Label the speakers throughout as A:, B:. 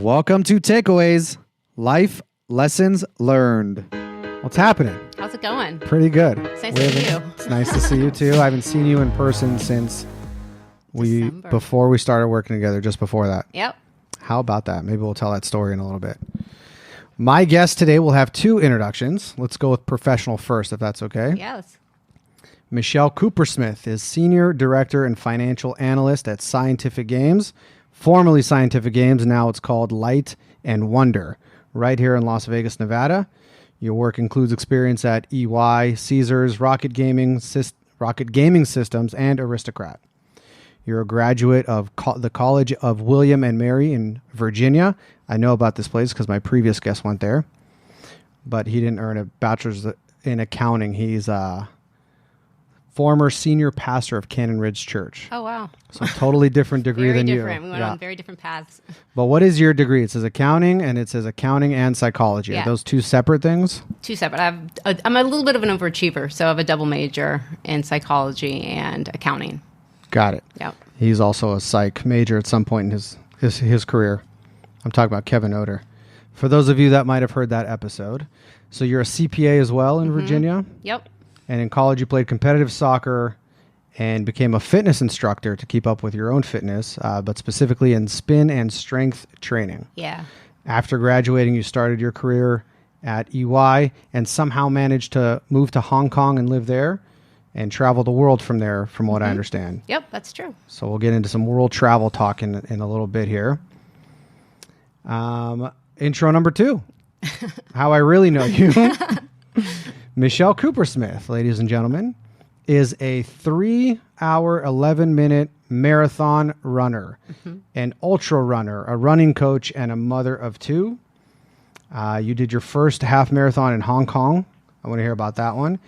A: Welcome to Takeaways, Life Lessons Learned. What's happening?
B: How's it going?
A: Pretty good.
B: It's nice to see you.
A: It's nice to see you too. I haven't seen you in person since before we started working together, just before that.
B: Yep.
A: How about that? Maybe we'll tell that story in a little bit. My guest today will have two introductions. Let's go with professional first, if that's okay.
B: Yes.
A: Michelle Cupersmith is Senior Director and Financial Analyst at Scientific Games, formerly Scientific Games, now it's called Light and Wonder, right here in Las Vegas, Nevada. Your work includes experience at EY, Caesars, Rocket Gaming Systems, and Aristocrat. You're a graduate of the College of William and Mary in Virginia. I know about this place because my previous guest went there, but he didn't earn a bachelor's in accounting. He's a former senior pastor of Cannon Ridge Church.
B: Oh, wow.
A: So totally different degree than you.
B: Very different. We went on very different paths.
A: But what is your degree? It says accounting, and it says accounting and psychology.
B: Yeah.
A: Are those two separate things?
B: Two separate. I'm a little bit of an overachiever, so I have a double major in psychology and accounting.
A: Got it.
B: Yep.
A: He's also a psych major at some point in his career. I'm talking about Kevin Oder. For those of you that might have heard that episode. So you're a CPA as well in Virginia?
B: Yep.
A: And in college you played competitive soccer and became a fitness instructor to keep up with your own fitness, but specifically in spin and strength training.
B: Yeah.
A: After graduating, you started your career at EY and somehow managed to move to Hong Kong and live there and travel the world from there, from what I understand.
B: Yep, that's true.
A: So we'll get into some world travel talk in a little bit here. Intro number 2. How I really know you. Michelle Cupersmith, ladies and gentlemen, is a 3-hour, 11-minute marathon runner, an ultra runner, a running coach, and a mother of 2. You did your first half marathon in Hong Kong. I want to hear about that one.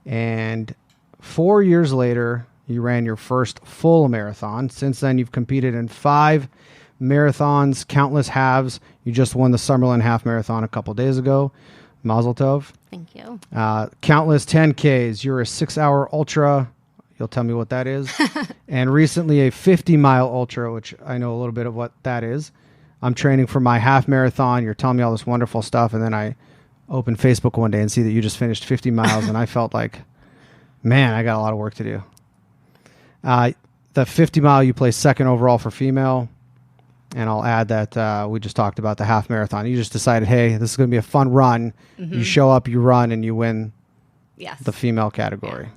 A: And 4 years later, you ran your first full marathon. Since then, you've competed in 5 marathons, countless halves. You just won the Summerlin Half Marathon a couple days ago. Mazel tov.
B: Thank you.
A: Countless 10Ks. You're a 6-hour ultra. You'll tell me what that is. And recently a 50-mile ultra, which I know a little bit of what that is. I'm training for my half marathon. You're telling me all this wonderful stuff. And then I opened Facebook one day and see that you just finished 50 miles. And I felt like, man, I got a lot of work to do. The 50-mile, you placed second overall for female. And I'll add that we just talked about the half marathon. You just decided, hey, this is going to be a fun run. You show up, you run, and you win the female category. Yeah.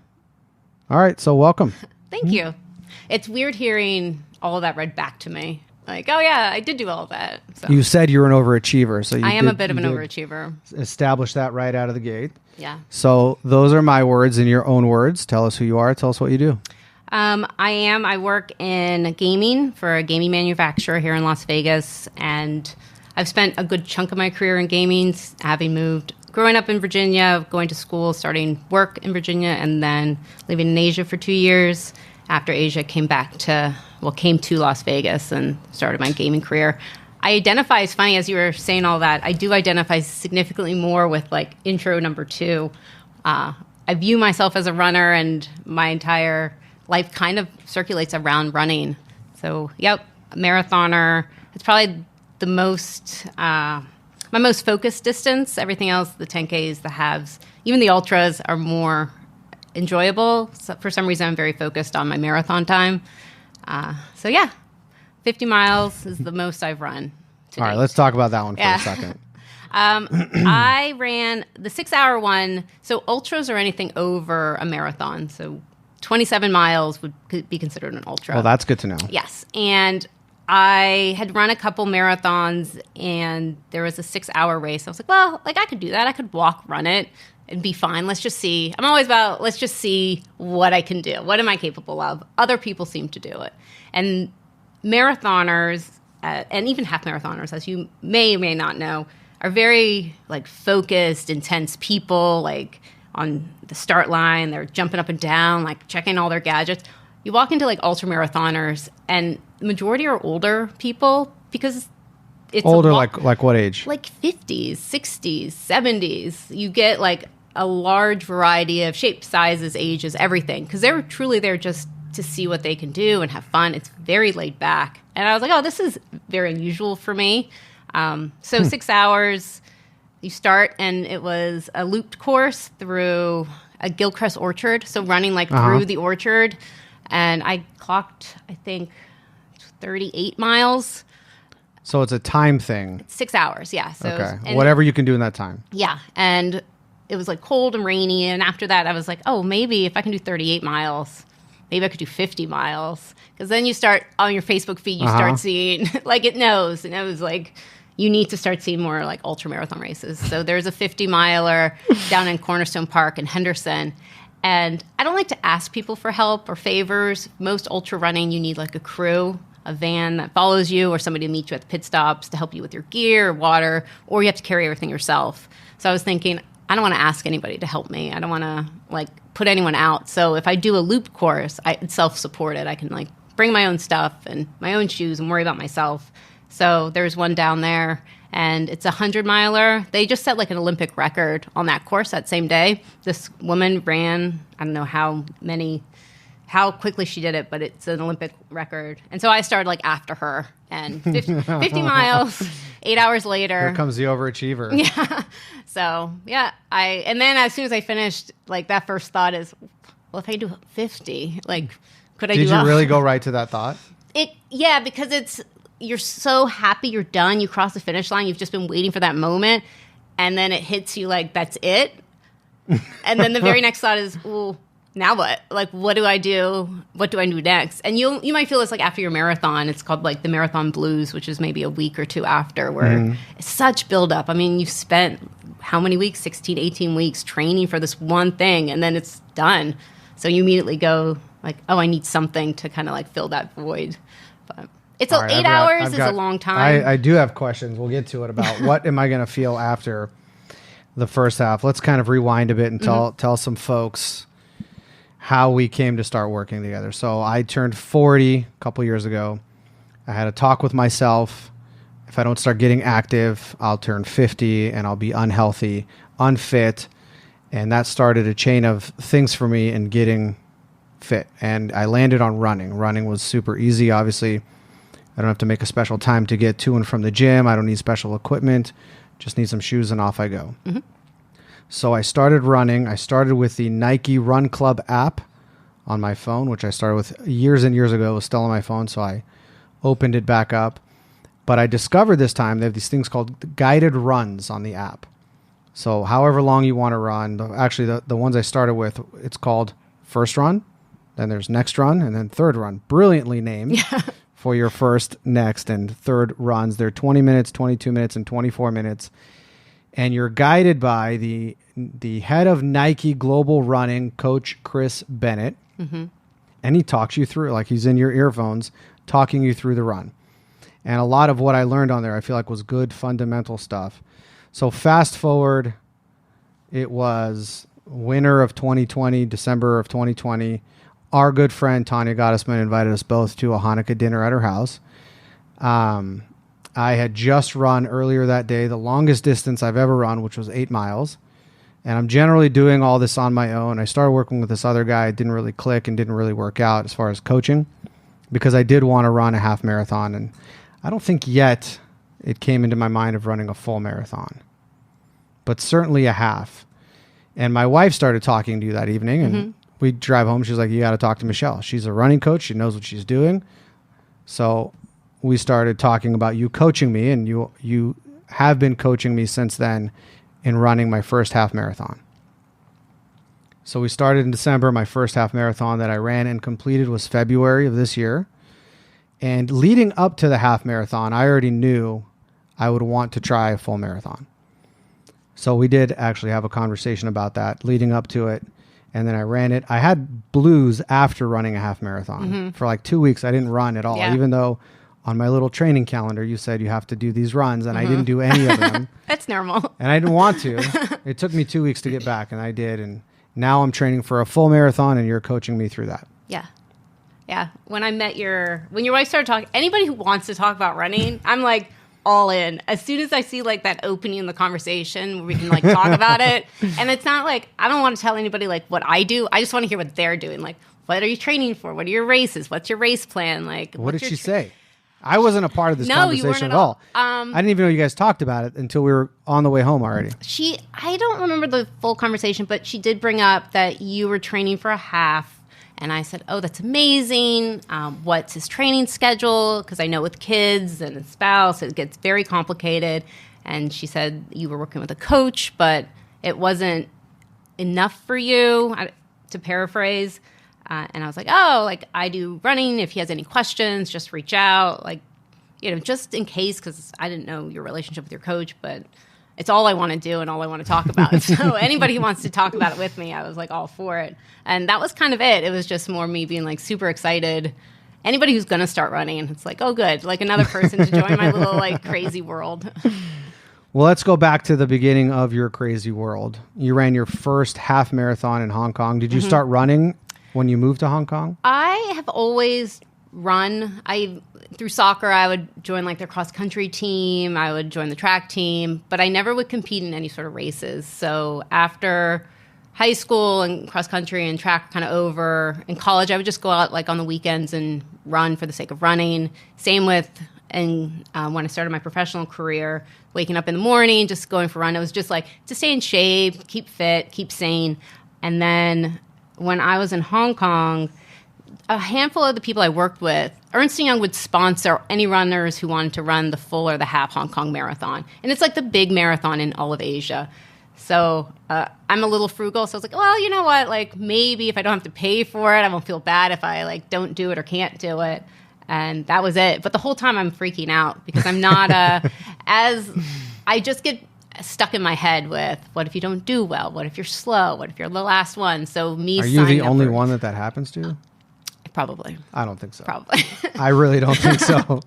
A: All right, so welcome.
B: Thank you. It's weird hearing all of that read back to me. Like, oh, yeah, I did do all of that. So.
A: You said you're an overachiever. So
B: I am a bit of an overachiever.
A: Establish that right out of the gate.
B: Yeah.
A: So those are my words in your own words. Tell us who you are. Tell us what you do.
B: I work in gaming for a gaming manufacturer here in Las Vegas, and I've spent a good chunk of my career in gaming, growing up in Virginia, going to school, starting work in Virginia, and then living in Asia for 2 years. After Asia, came to Las Vegas and started my gaming career. I identify, it's funny, as you were saying all that, I do identify significantly more with like intro number 2. I view myself as a runner, and my entire life kind of circulates around running. So, yep, a marathoner. It's probably the most, my most focused distance. Everything else, the 10Ks, the halves, even the ultras are more enjoyable. So for some reason, I'm very focused on my marathon time. 50 miles is the most I've run to
A: All
B: date.
A: right, let's talk about that one for a second.
B: I ran the 6-hour one. So ultras are anything over a marathon. So 27 miles would be considered an ultra.
A: Well, that's good to know.
B: Yes. And I had run a couple marathons, and there was a 6-hour race. I was like, well, I could do that. I could run it and be fine. Let's just see. I'm always about, let's just see what I can do. What am I capable of? Other people seem to do it. And marathoners, and even half marathoners, as you may or may not know, are very focused, intense people, on the start line. They're jumping up and down, checking all their gadgets. You walk into ultra marathoners, and the majority are older people, because it's
A: older, like what age?
B: 50s, 60s, 70s. You get a large variety of shapes, sizes, ages, everything, because they're truly there just to see what they can do and have fun. It's very laid back. And I was like, oh, this is very unusual for me. So 6 hours, you start, and it was a looped course through a Gilchrist orchard. So running like through the orchard. And I clocked, I think, 38 miles.
A: So it's a time thing.
B: 6 hours, yeah. So
A: okay. Whatever you can do in that time.
B: Yeah. And it was like cold and rainy. And after that, I was like, oh, maybe if I can do 38 miles, maybe I could do 50 miles. Because then you start on your Facebook feed, you start seeing, like it knows like, you need to start seeing more like ultra marathon races. So there's a 50 miler down in Cornerstone Park in Henderson. And I don't like to ask people for help or favors. Most ultra running, you need like a crew, a van that follows you, or somebody to meet you at the pit stops to help you with your gear, water, or you have to carry everything yourself. So I was thinking, I don't want to ask anybody to help me. I don't want to like put anyone out. So if I do a loop course, it's self-supported. I can like bring my own stuff and my own shoes and worry about myself. So there's one down there, and it's a 100-miler. They just set like an Olympic record on that course that same day. This woman ran, I don't know how quickly she did it, but it's an Olympic record. And so I started like after her, and 50 miles, 8 hours later.
A: Here comes the overachiever.
B: Yeah. So yeah, and then as soon as I finished, like that first thought is, well, if I do 50, like could I do?
A: Did you really go right to that thought?
B: Yeah, because you're so happy you're done. You cross the finish line. You've just been waiting for that moment. And then it hits you like, that's it. And then the very next thought is, well, now what? Like, what do I do? What do I do next? And you might feel this like after your marathon. It's called like the marathon blues, which is maybe a week or two after, where it's such buildup. I mean, you've spent how many weeks? 16, 18 weeks training for this one thing, and then it's done. So you immediately go like, oh, I need something to kind of like fill that void. But it's 8 hours is a long time.
A: I do have questions. We'll get to it about what am I going to feel after the first half. Let's kind of rewind a bit and tell some folks how we came to start working together. So I turned 40 a couple years ago. I had a talk with myself. If I don't start getting active, I'll turn 50 and I'll be unhealthy, unfit. And that started a chain of things for me in getting fit. And I landed on running. Running was super easy, obviously. I don't have to make a special time to get to and from the gym. I don't need special equipment. Just need some shoes and off I go. So I started running. I started with the Nike Run Club app on my phone, which I started with years and years ago. It was still on my phone, so I opened it back up. But I discovered this time they have these things called guided runs on the app. So however long you want to run, actually the ones I started with, it's called First Run, then there's Next Run, and then Third Run. Brilliantly named. For your first, next, and third runs. They're 20 minutes, 22 minutes, and 24 minutes. And you're guided by the head of Nike Global Running, Coach Chris Bennett. And he talks you through, like he's in your earphones, talking you through the run. And a lot of what I learned on there, I feel like was good fundamental stuff. So fast forward, it was winter of 2020, December of 2020. Our good friend Tanya Gottesman invited us both to a Hanukkah dinner at her house. I had just run earlier that day the longest distance I've ever run, which was 8 miles. And I'm generally doing all this on my own. I started working with this other guy. It didn't really click and didn't really work out as far as coaching because I did want to run a half marathon. And I don't think yet it came into my mind of running a full marathon, but certainly a half. And my wife started talking to you that evening, and we drive home. She's like, you got to talk to Michelle. She's a running coach. She knows what she's doing. So we started talking about you coaching me, and you have been coaching me since then in running my first half marathon. So we started in December. My first half marathon that I ran and completed was February of this year. And leading up to the half marathon, I already knew I would want to try a full marathon. So we did actually have a conversation about that leading up to it. And then I ran it. I had blues after running a half marathon. For like 2 weeks. I didn't run at all, even though on my little training calendar, you said you have to do these runs, and I didn't do any of them.
B: That's normal.
A: And I didn't want to. It took me 2 weeks to get back, and I did. And now I'm training for a full marathon, and you're coaching me through that.
B: Yeah. When your wife started talking, anybody who wants to talk about running, I'm like, all in. As soon as I see like that opening in the conversation where we can like talk about it. And it's not like, I don't want to tell anybody like what I do. I just want to hear what they're doing. Like, what are you training for? What are your races? What's your race plan? Like,
A: what did she say? I wasn't a part of this
B: No, you
A: conversation
B: weren't
A: at
B: at
A: all.
B: all.
A: I didn't even know you guys talked about it until we were on the way home already.
B: I don't remember the full conversation, but she did bring up that you were training for a half. And I said, oh, that's amazing. What's his training schedule? Because I know with kids and a spouse, it gets very complicated. And she said you were working with a coach, but it wasn't enough for you, to paraphrase. And I was like, oh, like I do running. If he has any questions, just reach out. Like, just in case, because I didn't know your relationship with your coach, but it's all I want to do and all I want to talk about. So anybody who wants to talk about it with me, I was like all for it. And that was kind of it. It was just more me being like super excited. Anybody who's going to start running, it's like, oh, good. Like another person to join my little like crazy world.
A: Well, let's go back to the beginning of your crazy world. You ran your first half marathon in Hong Kong. Did you start running when you moved to Hong Kong?
B: I have always run. Through soccer, I would join like their cross country team. I would join the track team, but I never would compete in any sort of races. So after high school and cross country and track kind of over, in college, I would just go out like on the weekends and run for the sake of running. Same with when I started my professional career, waking up in the morning, just going for a run. It was just like to stay in shape, keep fit, keep sane. And then when I was in Hong Kong, a handful of the people I worked with, Ernst & Young would sponsor any runners who wanted to run the full or the half Hong Kong marathon. And it's like the big marathon in all of Asia. So I'm a little frugal. So I was like, well, you know what? Like maybe if I don't have to pay for it, I won't feel bad if I like don't do it or can't do it. And that was it. But the whole time I'm freaking out because I'm not I just get stuck in my head with what if you don't do well? What if you're slow? What if you're the last one? So me
A: Are you the only one that happens to?
B: Probably.
A: I don't think so.
B: Probably.
A: I really don't think so.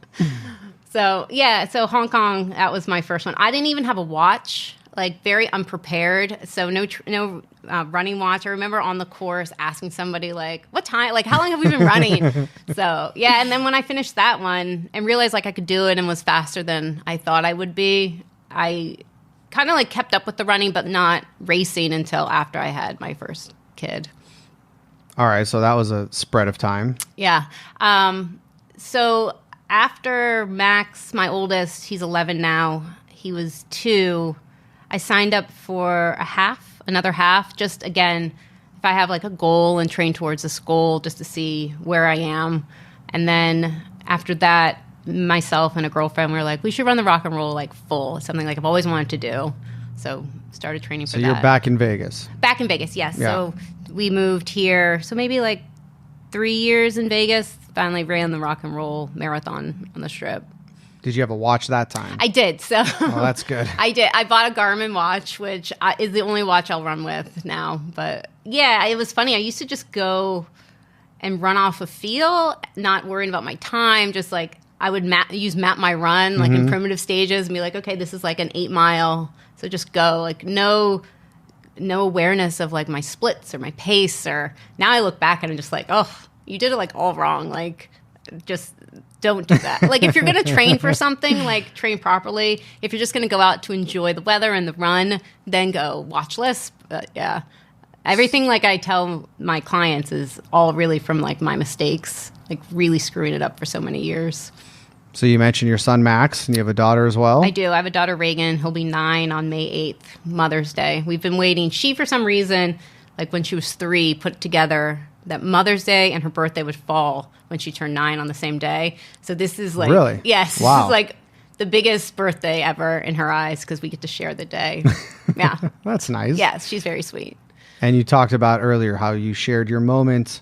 B: So Hong Kong, that was my first one. I didn't even have a watch, like very unprepared. So no running watch. I remember on the course asking somebody like, what time, like how long have we been running? So yeah. And then when I finished that one and realized like I could do it and was faster than I thought I would be, I kind of like kept up with the running, but not racing until after I had my first kid.
A: All right, so that was a spread of time.
B: Yeah. So after Max, my oldest, he's 11 now, he was 2, I signed up for another half, just again, if I have like a goal and train towards this goal just to see where I am. And then after that, myself and a girlfriend were like, we should run the rock and roll like full, something like I've always wanted to do. So started training for that.
A: So you're back in Vegas.
B: Back in Vegas, yes.
A: Yeah.
B: So we moved here, so maybe like 3 years in Vegas, finally ran the rock and roll marathon on the Strip.
A: Did you have a watch that time?
B: I did. So
A: oh, that's good.
B: I did. I bought a Garmin watch, which is the only watch I'll run with now. But yeah, it was funny. I used to just go and run off a feel, not worrying about my time, just like I would use Map My Run, like in primitive stages, and be like, okay, this is like an 8 mile, so just go. Like no awareness of like my splits or my pace. Or now I look back and I'm just like, oh, you did it like all wrong. Like just don't do that. Like if you're going to train for something, like train properly. If you're just going to go out to enjoy the weather and the run, then go watch list. But yeah, everything like I tell my clients is all really from like my mistakes, like really screwing it up for so many years.
A: So you mentioned your son, Max, and you have a daughter as well?
B: I do. I have a daughter, Reagan. He'll be 9 on May 8th, Mother's Day. We've been waiting. She, for some reason, like when she was 3, put together that Mother's Day and her birthday would fall when she turned 9 on the same day. So this is like...
A: Really?
B: Yes.
A: Wow.
B: This is like the biggest birthday ever in her eyes because we get to share the day. Yeah.
A: That's nice.
B: Yes, she's very sweet.
A: And you talked about earlier how you shared your moment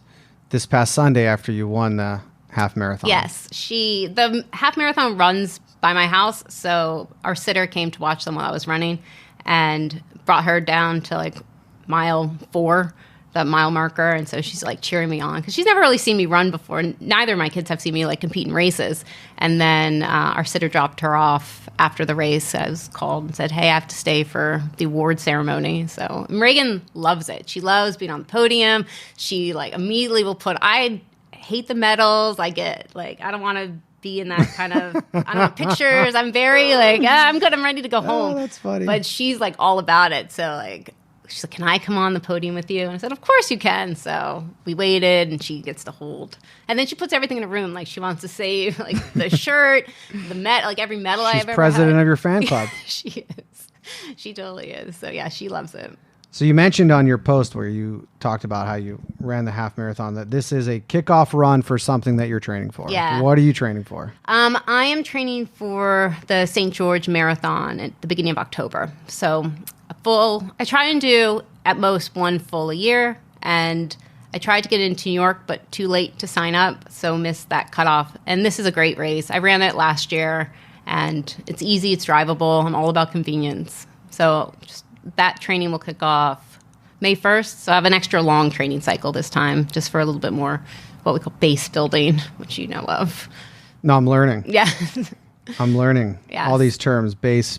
A: this past Sunday after you won the half marathon.
B: Yes. The half marathon runs by my house, so our sitter came to watch them while I was running and brought her down to like mile 4, that mile marker, and so she's like cheering me on because she's never really seen me run before. Neither of my kids have seen me like compete in races. And then our sitter dropped her off after the race. I was called and said, hey, I have to stay for the award ceremony. So Reagan loves it. She loves being on the podium. She like immediately will I hate the medals. I get like, I don't want to be in that kind of, I don't want pictures. I'm very like, I'm good. I'm ready to go home.
A: Oh, that's funny.
B: But she's like all about it. So like, she's like, can I come on the podium with you? And I said, of course you can. So we waited, and she gets to hold. And then she puts everything in a room. Like, she wants to save, like, the shirt, the like every medal I've ever had. She's
A: president of your fan club.
B: She is. She totally is. So, yeah, she loves it.
A: So you mentioned on your post where you talked about how you ran the half marathon that this is a kickoff run for something that you're training for.
B: Yeah.
A: What are you training for?
B: I am training for the St. George Marathon at the beginning of October. So I try and do at most one full a year. And I tried to get into New York, but too late to sign up. So missed that cutoff. And this is a great race. I ran it last year, and it's easy. It's drivable. I'm all about convenience. So just that training will kick off May 1st. So I have an extra long training cycle this time, just for a little bit more what we call base building, which you know of.
A: No, I'm learning.
B: Yeah.
A: I'm learning all these terms, base,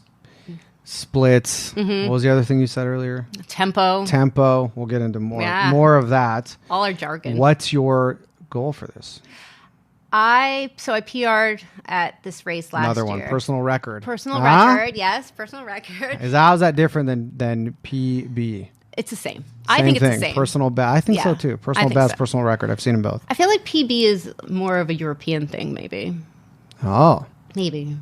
A: splits. Mm-hmm. What was the other thing you said earlier? Tempo. We'll get into more of that.
B: All our jargon.
A: What's your goal for this?
B: I PR'd at this race last year.
A: Another one, personal record.
B: Record, yes, personal record.
A: How's that different than PB?
B: It's the same. I think it's the same.
A: Personal best. I think so too. Personal best, personal record. I've seen them both.
B: I feel like PB is more of a European thing, maybe.
A: Oh.
B: Maybe.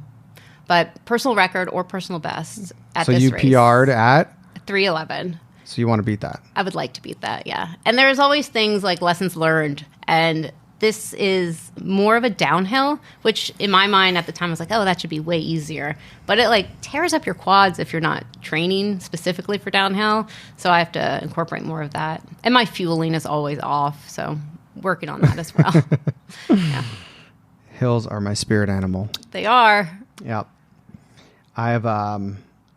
B: But personal record or personal best at this race.
A: So you PR'd at?
B: 3:11.
A: So you want to beat that?
B: I would like to beat that, yeah. And there's always things like lessons learned, and this is more of a downhill, which in my mind at the time I was like, oh, that should be way easier. But it like tears up your quads if you're not training specifically for downhill. So I have to incorporate more of that. And my fueling is always off, so working on that as well. Yeah.
A: Hills are my spirit animal.
B: They are.
A: Yep. I have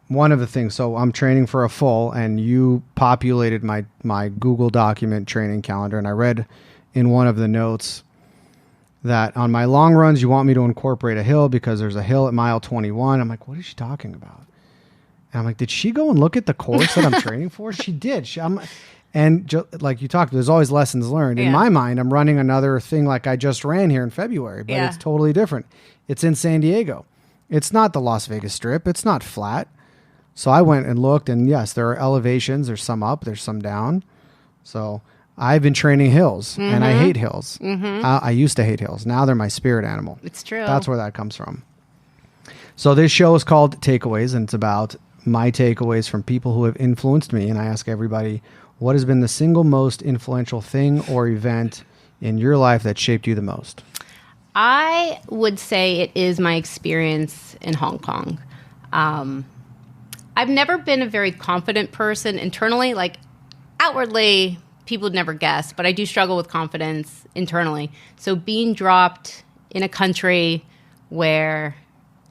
A: one of the things. So I'm training for a full, and you populated my Google document training calendar, and I read in one of the notes that on my long runs, you want me to incorporate a hill because there's a hill at mile 21. I'm like, what is she talking about? And I'm like, did she go and look at the course that I'm training for? She did. Like you talked, there's always lessons learned. In my mind, I'm running another thing like I just ran here in February, but it's totally different. It's in San Diego. It's not the Las Vegas Strip. It's not flat. So I went and looked, and yes, there are elevations. There's some up, there's some down. So I've been training hills, and I hate hills. Mm-hmm. I used to hate hills. Now they're my spirit animal.
B: It's true.
A: That's where that comes from. So this show is called Takeaways, and it's about my takeaways from people who have influenced me. And I ask everybody, what has been the single most influential thing or event in your life that shaped you the most?
B: I would say it is my experience in Hong Kong. I've never been a very confident person internally. Like outwardly, people would never guess, but I do struggle with confidence internally. So being dropped in a country where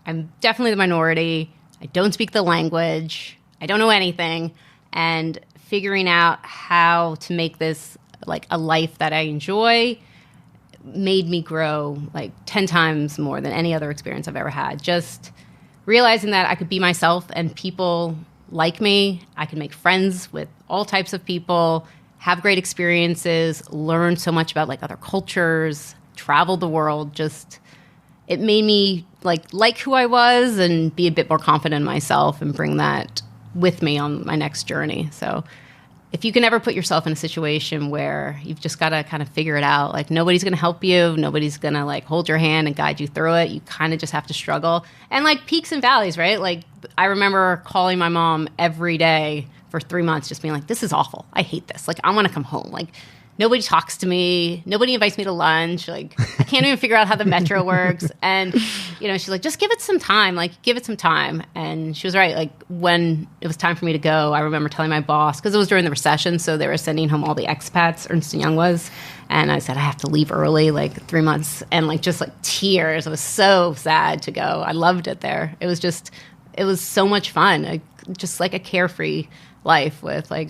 B: I'm definitely the minority, I don't speak the language, I don't know anything, and figuring out how to make this like a life that I enjoy made me grow like 10 times more than any other experience I've ever had. Just realizing that I could be myself and people like me. I can make friends with all types of people, have great experiences, learn so much about like other cultures, travel the world. Just it made me like who I was and be a bit more confident in myself and bring that with me on my next journey. So if you can ever put yourself in a situation where you've just got to kind of figure it out, like nobody's going to help you, nobody's going to like hold your hand and guide you through it. You kind of just have to struggle. And like peaks and valleys, right? Like I remember calling my mom every day for 3 months, just being like, this is awful. I hate this. Like I want to come home. Like nobody talks to me. Nobody invites me to lunch. Like I can't even figure out how the metro works. And, you know, she's like, just give it some time. Like give it some time. And she was right. Like when it was time for me to go, I remember telling my boss, because it was during the recession. So they were sending home all the expats, Ernst & Young was. And I said, I have to leave early, like 3 months. And like just like tears. I was so sad to go. I loved it there. It was so much fun. Just like a carefree life with like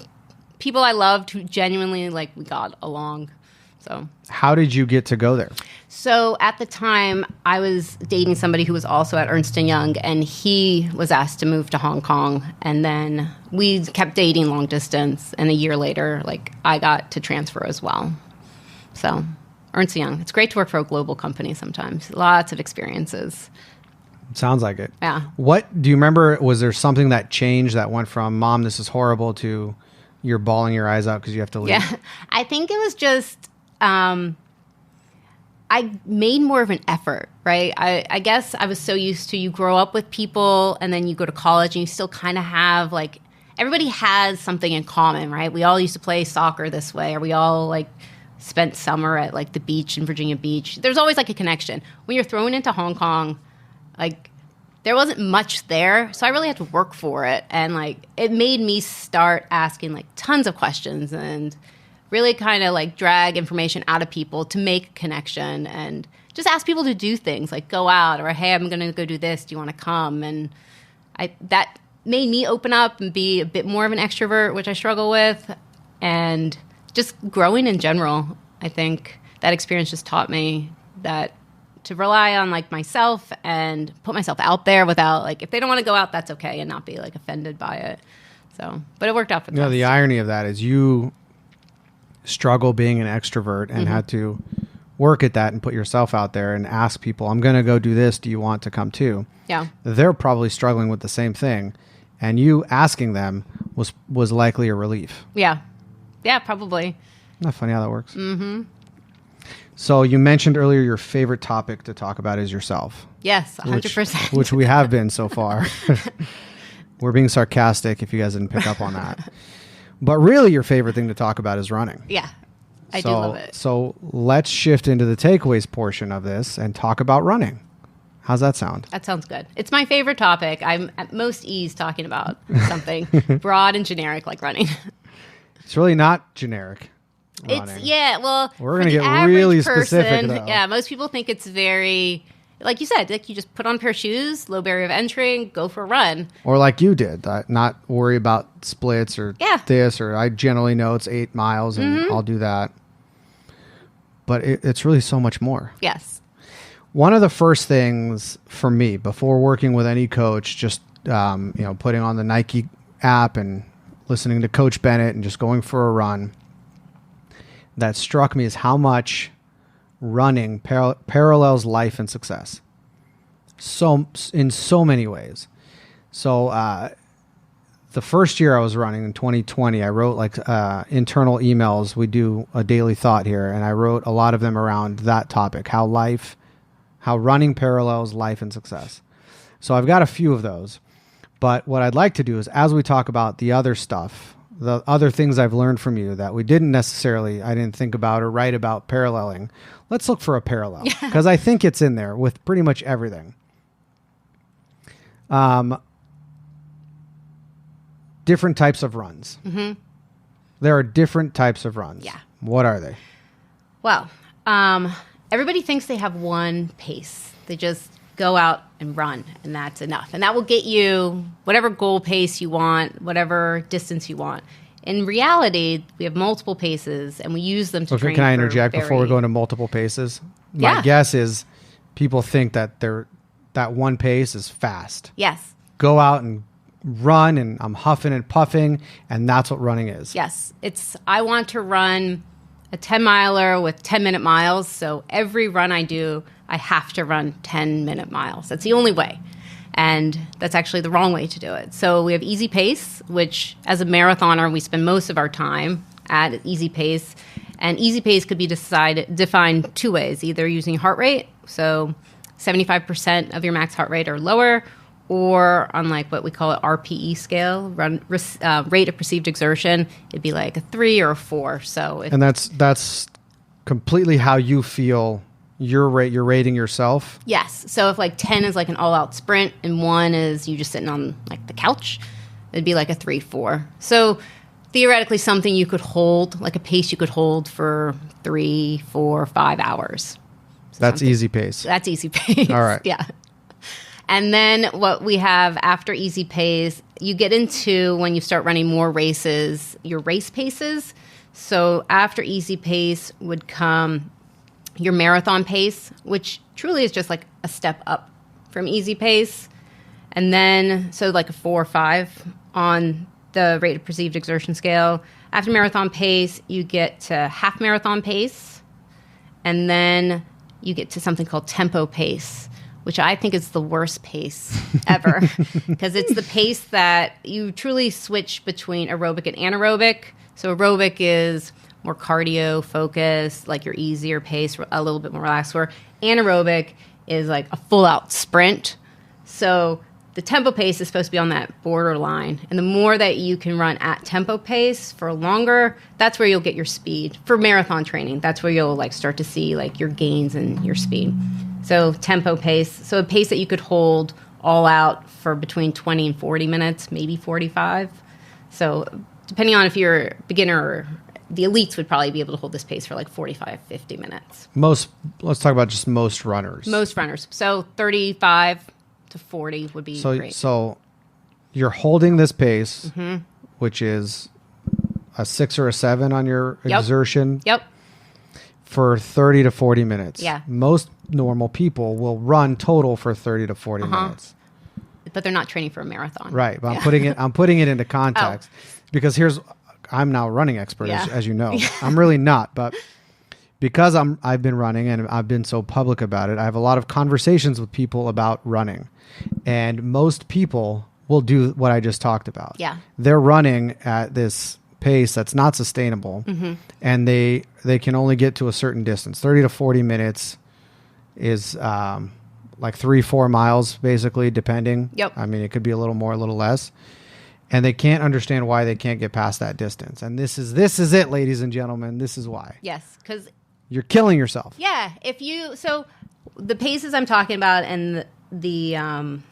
B: people I loved who genuinely like we got along. So
A: how did you get to go there?
B: So at the time I was dating somebody who was also at Ernst & Young, and he was asked to move to Hong Kong, and then we kept dating long distance, and a year later like I got to transfer as well. So Ernst & Young, it's great to work for a global company sometimes. Lots of experiences.
A: Sounds like it.
B: Yeah.
A: What do you remember? Was there something that changed that went from "Mom, this is horrible" to you're bawling your eyes out because you have to leave?
B: Yeah, I think it was just I made more of an effort, right? I guess I was so used to, you grow up with people and then you go to college and you still kind of have like, everybody has something in common, right? We all used to play soccer this way, or we all like spent summer at like the beach in Virginia Beach. There's always like a connection. When you're thrown into Hong Kong, like there wasn't much there. So I really had to work for it. And like it made me start asking like tons of questions and really kind of like drag information out of people to make a connection and just ask people to do things like go out or, hey, I'm going to go do this. Do you want to come? And that made me open up and be a bit more of an extrovert, which I struggle with. And just growing in general, I think that experience just taught me that to rely on like myself and put myself out there without like, if they don't want to go out, that's okay, and not be like offended by it. So, but it worked out for them.
A: The irony of that is you struggle being an extrovert and had to work at that and put yourself out there and ask people, I'm going to go do this. Do you want to come too?
B: Yeah.
A: They're probably struggling with the same thing. And you asking them was likely a relief.
B: Yeah. Yeah, probably.
A: Isn't that funny how that works? Mm-hmm. So you mentioned earlier your favorite topic to talk about is yourself.
B: Yes, 100%.
A: Which we have been so far. We're being sarcastic if you guys didn't pick up on that. But really your favorite thing to talk about is running.
B: Yeah, I do love it.
A: So let's shift into the takeaways portion of this and talk about running. How's that sound?
B: That sounds good. It's my favorite topic. I'm at most ease talking about something broad and generic like running.
A: It's really not generic. Running.
B: We're
A: going to get really specific though.
B: Yeah, most people think it's very, like you said, like you just put on a pair of shoes, low barrier of entry, and go for a run.
A: Or like you did, not worry about splits or this, or I generally know it's 8 miles and I'll do that. But it's really so much more.
B: Yes.
A: One of the first things for me before working with any coach, just putting on the Nike app and listening to Coach Bennett and just going for a run, that struck me is how much running parallels life and success. So in so many ways. So the first year I was running in 2020, I wrote like internal emails. We do a daily thought here, and I wrote a lot of them around that topic, how running parallels life and success. So I've got a few of those. But what I'd like to do is, as we talk about the other stuff, the other things I've learned from you that I didn't think about or write about paralleling, let's look for a parallel. Because I think it's in there with pretty much everything. Different types of runs. Mm-hmm. There are different types of runs.
B: Yeah.
A: What are they?
B: Well, everybody thinks they have one pace. They just go out and run, and that's enough. And that will get you whatever goal pace you want, whatever distance you want. In reality, we have multiple paces, and we use them to train.
A: Can I interject before we go into multiple paces? My guess is people think that that one pace is fast.
B: Yes.
A: Go out and run, and I'm huffing and puffing, and that's what running is.
B: Yes. I want to run a 10-miler with 10-minute miles. So every run I do, I have to run 10-minute miles. That's the only way. And that's actually the wrong way to do it. So we have easy pace, which as a marathoner, we spend most of our time at easy pace. And easy pace could be defined two ways, either using heart rate, so 75% of your max heart rate or lower, or on like what we call an RPE scale, rate of perceived exertion, it'd be like a 3 or a 4. And
A: that's completely how you feel you're rating yourself?
B: Yes. So if like 10 is like an all-out sprint and 1 is you just sitting on like the couch, it'd be like a 3, 4. So theoretically something you could hold, like a pace you could hold for 3, 4, 5 hours. So
A: that's easy pace.
B: That's easy pace.
A: All right.
B: Yeah. And then what we have after easy pace, you get into when you start running more races, your race paces. So after easy pace would come your marathon pace, which truly is just like a step up from easy pace. And then, so like a 4 or 5 on the rate of perceived exertion scale. After marathon pace, you get to half marathon pace. And then you get to something called tempo pace, which I think is the worst pace ever because it's the pace that you truly switch between aerobic and anaerobic. So aerobic is more cardio focused, like your easier pace, a little bit more relaxed, where anaerobic is like a full out sprint. So the tempo pace is supposed to be on that borderline. And the more that you can run at tempo pace for longer, that's where you'll get your speed. For marathon training, that's where you'll like start to see like your gains and your speed. So tempo pace, so a pace that you could hold all out for between 20 and 40 minutes, maybe 45. So depending on if you're a beginner, the elites would probably be able to hold this pace for like 45, 50 minutes.
A: Let's talk about just most runners.
B: Most runners. So 35 to 40 would be great.
A: So you're holding this pace, which is a 6 or a 7 on your exertion.
B: Yep.
A: For 30 to 40 minutes.
B: Yeah.
A: Most normal people will run total for 30 to 40 minutes.
B: But they're not training for a marathon.
A: Right. But I'm putting it into context because I'm now a running expert, as you know. I'm really not, but because I've been running and I've been so public about it, I have a lot of conversations with people about running. And most people will do what I just talked about. Yeah. They're running at this pace that's not sustainable, and they can only get to a certain distance. 30 to 40 minutes is like 3-4 miles, basically, depending. Yep. I mean, it could be a little more, a little less. And they can't understand why they can't get past that distance. And this is it, ladies and gentlemen. This is why.
B: Yes, because
A: you're killing yourself.
B: Yeah. So the paces I'm talking about and the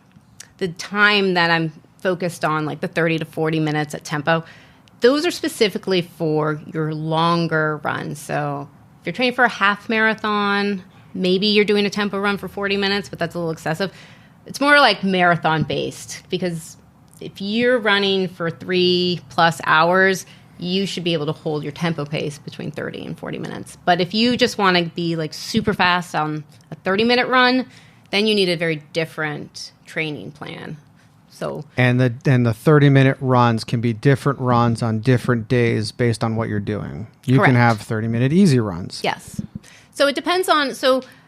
B: time that I'm focused on, like the 30 to 40 minutes at tempo, those are specifically for your longer runs. So if you're training for a half marathon, maybe you're doing a tempo run for 40 minutes, but that's a little excessive. It's more like marathon based because if you're running for 3+ hours, you should be able to hold your tempo pace between 30 and 40 minutes. But if you just want to be like super fast on a 30-minute run, then you need a very different training plan. So
A: and the 30-minute runs can be different runs on different days based on what you're doing. You can have 30-minute easy runs.
B: Yes. So it depends on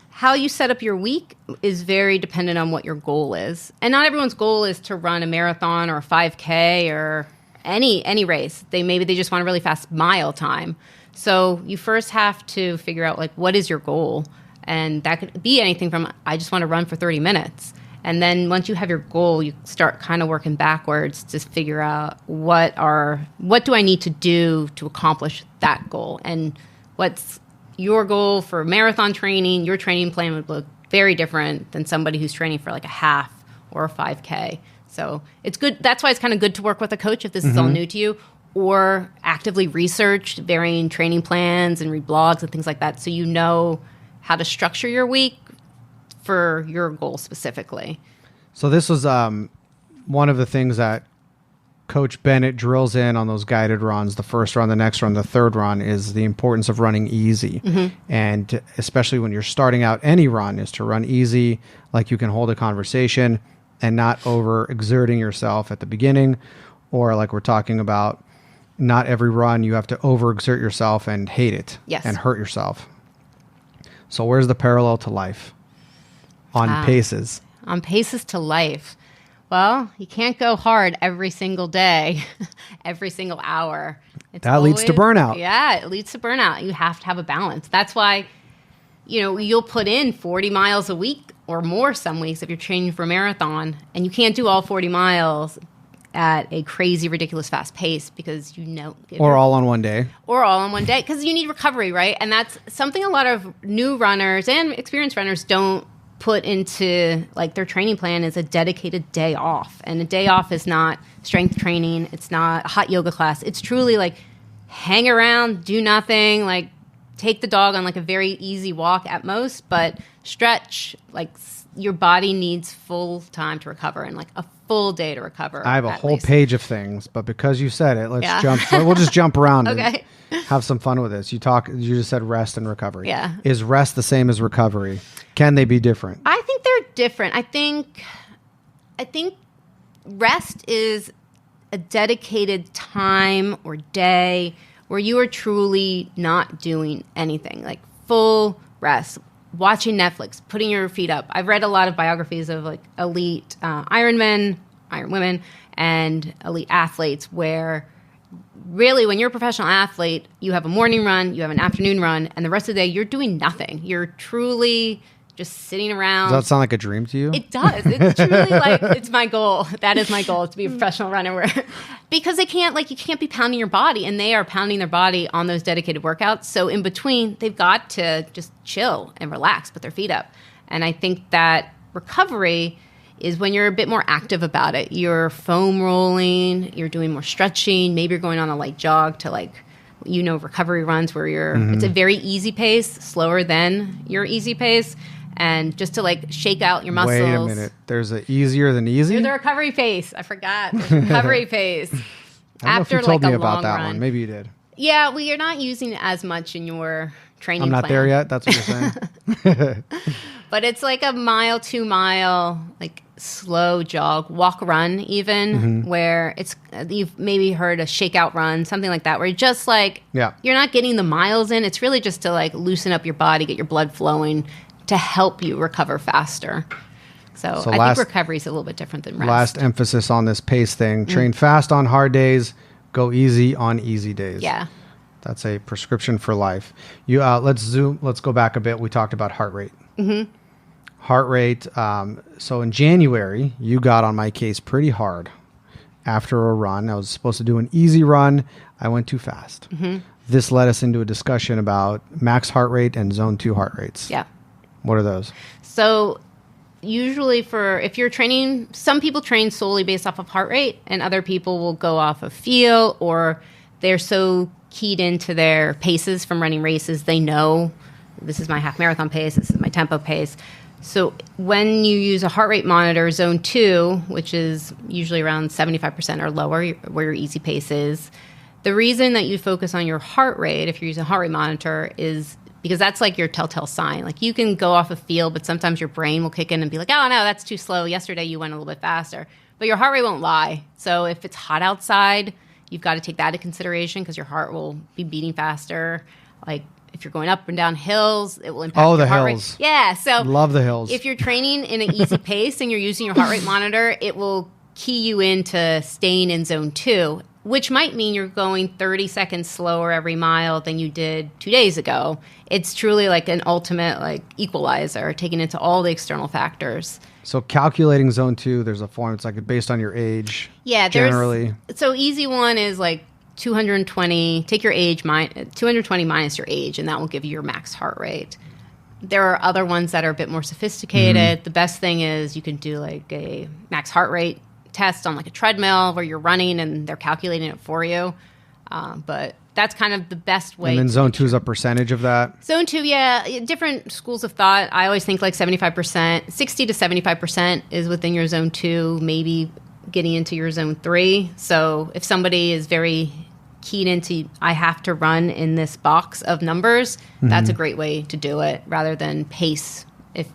B: how you set up your week is very dependent on what your goal is. And not everyone's goal is to run a marathon or a 5K or any race. Maybe they just want a really fast mile time. So you first have to figure out like what is your goal, and that could be anything from I just want to run for 30 minutes. And then once you have your goal, you start kind of working backwards to figure out what do I need to do to accomplish that goal, and what's your goal for marathon training. Your training plan would look very different than somebody who's training for like a half or a 5K. So it's good. That's why it's kind of good to work with a coach if this is all new to you, or actively research varying training plans and read blogs and things like that, so you know how to structure your week for your goal specifically.
A: So this was one of the things that Coach Bennett drills in on those guided runs. The first run, the next run, the third run is the importance of running easy. And especially when you're starting out any run, is to run easy, like you can hold a conversation and not over exerting yourself at the beginning, or like we're talking about, not every run you have to overexert yourself and hate it and hurt yourself. So where's the parallel to life on paces?
B: On paces to life. Well, you can't go hard every single day, every single hour.
A: That leads to burnout.
B: Yeah, it leads to burnout. You have to have a balance. That's why, you'll put in 40 miles a week or more some weeks if you're training for a marathon, and you can't do all 40 miles at a crazy, ridiculous fast pace because
A: or all on one day.
B: Or all on one day because you need recovery, right? And that's something a lot of new runners and experienced runners don't put into like their training plan is a dedicated day off. And a day off is not strength training. It's not a hot yoga class. It's truly like hang around, do nothing, like take the dog on like a very easy walk at most, but stretch. Like your body needs full time to recover and like a full day to recover.
A: I have a whole page of things, but because you said it, we'll just jump around and have some fun with this. You just said rest and recovery.
B: Yeah.
A: Is rest the same as recovery? Can they be different?
B: I think they're different. I think rest is a dedicated time or day where you are truly not doing anything, like full rest. watching Netflix, putting your feet up. I've read a lot of biographies of like elite Ironmen, Iron women, and elite athletes where really when you're a professional athlete, you have a morning run, you have an afternoon run, and the rest of the day you're doing nothing. You're truly just sitting around.
A: Does that sound like a dream to you?
B: It does. It's truly like, it's my goal. That is my goal, to be a professional runner. Because you can't be pounding your body, and they are pounding their body on those dedicated workouts. So in between, they've got to just chill and relax, put their feet up. And I think that recovery is when you're a bit more active about it. You're foam rolling, you're doing more stretching, maybe you're going on a light jog to recovery runs where it's a very easy pace, slower than your easy pace. And just to like shake out your muscles.
A: Wait a minute. There's an easier than easy?
B: There's the recovery pace. I forgot. There's recovery pace.
A: I don't know if you told me about that one. Maybe you did.
B: Yeah, well, you're not using it as much in your training
A: I'm not
B: plan.
A: there yet. That's what you're saying.
B: But it's like a mile, 2 mile, like slow jog, walk, run even, where it's, you've maybe heard a shakeout run, something like that, where you're just like, you're not getting the miles in. It's really just to like loosen up your body, get your blood flowing to help you recover faster. So I think recovery is a little bit different than rest.
A: Last emphasis on this pace thing. Train fast on hard days, go easy on easy days.
B: Yeah.
A: That's a prescription for life. Let's go back a bit. We talked about heart rate. Heart rate. So in January, you got on my case pretty hard after a run. I was supposed to do an easy run. I went too fast. This led us into a discussion about max heart rate and zone 2 heart rates.
B: Yeah.
A: What are those?
B: So usually if you're training, some people train solely based off of heart rate, and other people will go off of feel, or they're so keyed into their paces from running races, they know this is my half marathon pace, this is my tempo pace. So when you use a heart rate monitor, zone 2, which is usually around 75% or lower, where your easy pace is, the reason that you focus on your heart rate, if you're using a heart rate monitor, is because that's like your telltale sign. Like you can go off a feel, but sometimes your brain will kick in and be like, oh no, that's too slow. Yesterday you went a little bit faster. But your heart rate won't lie. So if it's hot outside, you've got to take that into consideration because your heart will be beating faster. Like if you're going up and down hills, it will impact your heart
A: hills.
B: rate. Yeah. So
A: love the hills.
B: If you're training in an easy pace and you're using your heart rate monitor, it will key you into staying in zone 2, which might mean you're going 30 seconds slower every mile than you did 2 days ago. It's truly like an ultimate like equalizer, taking into all the external factors.
A: So calculating zone 2, there's a form. It's like based on your age.
B: Yeah,
A: generally.
B: So easy one is like 220. Take your age, 220 minus your age, and that will give you your max heart rate. There are other ones that are a bit more sophisticated. The best thing is you can do like a max heart rate test on like a treadmill where you're running and they're calculating it for you. But that's kind of the best way.
A: And then zone 2 is a percentage of that?
B: Zone 2, yeah. Different schools of thought. I always think like 75%, 60 to 75% is within your zone 2, maybe getting into your zone 3. So if somebody is very keyed into, I have to run in this box of numbers, that's a great way to do it rather than pace.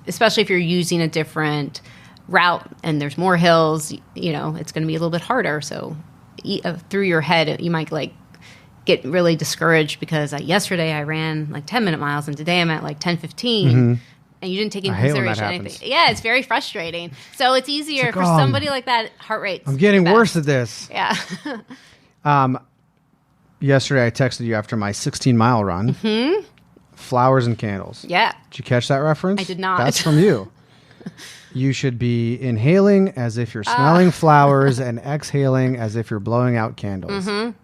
B: Especially if you're using a different route and there's more hills, it's going to be a little bit harder. So through your head, you might like get really discouraged because yesterday I ran like 10-minute miles and today I'm at like 10:15 and you didn't take into consideration anything. Yeah, it's very frustrating. So it's easier for somebody like that. Heart rate.
A: I'm getting worse at this.
B: Yeah.
A: Yesterday I texted you after my 16-mile run. Flowers and candles.
B: Yeah.
A: Did you catch that reference?
B: I did not.
A: That's from you. You should be inhaling as if you're smelling flowers and exhaling as if you're blowing out candles.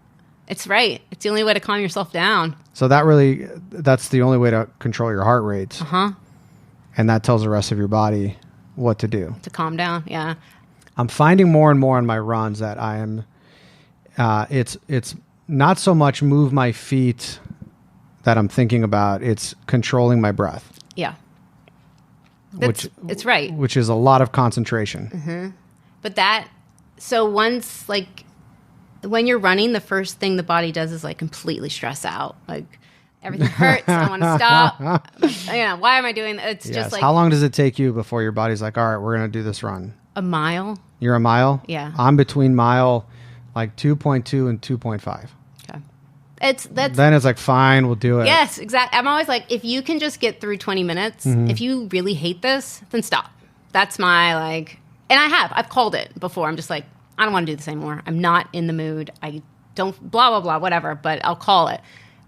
B: It's right. It's the only way to calm yourself down.
A: So that's the only way to control your heart rate. And that tells the rest of your body what to do.
B: To calm down, yeah.
A: I'm finding more and more on my runs that I am, it's not so much move my feet that I'm thinking about. It's controlling my breath.
B: Yeah. It's right.
A: Which is a lot of concentration.
B: But so once like when you're running, the first thing the body does is like completely stress out. Like everything hurts. I want to stop. Why am I doing that? It's just like.
A: How long does it take you before your body's like, all right, we're going to do this run?
B: A mile.
A: You're a mile?
B: Yeah.
A: I'm between mile like 2.2 and 2.5.
B: Okay.
A: Then it's like, fine, we'll do it.
B: Yes, exactly. I'm always like, if you can just get through 20 minutes, if you really hate this, then stop. That's my and I've called it before. I'm just like, I don't want to do this anymore. I'm not in the mood. I don't, blah, blah, blah, whatever, but I'll call it.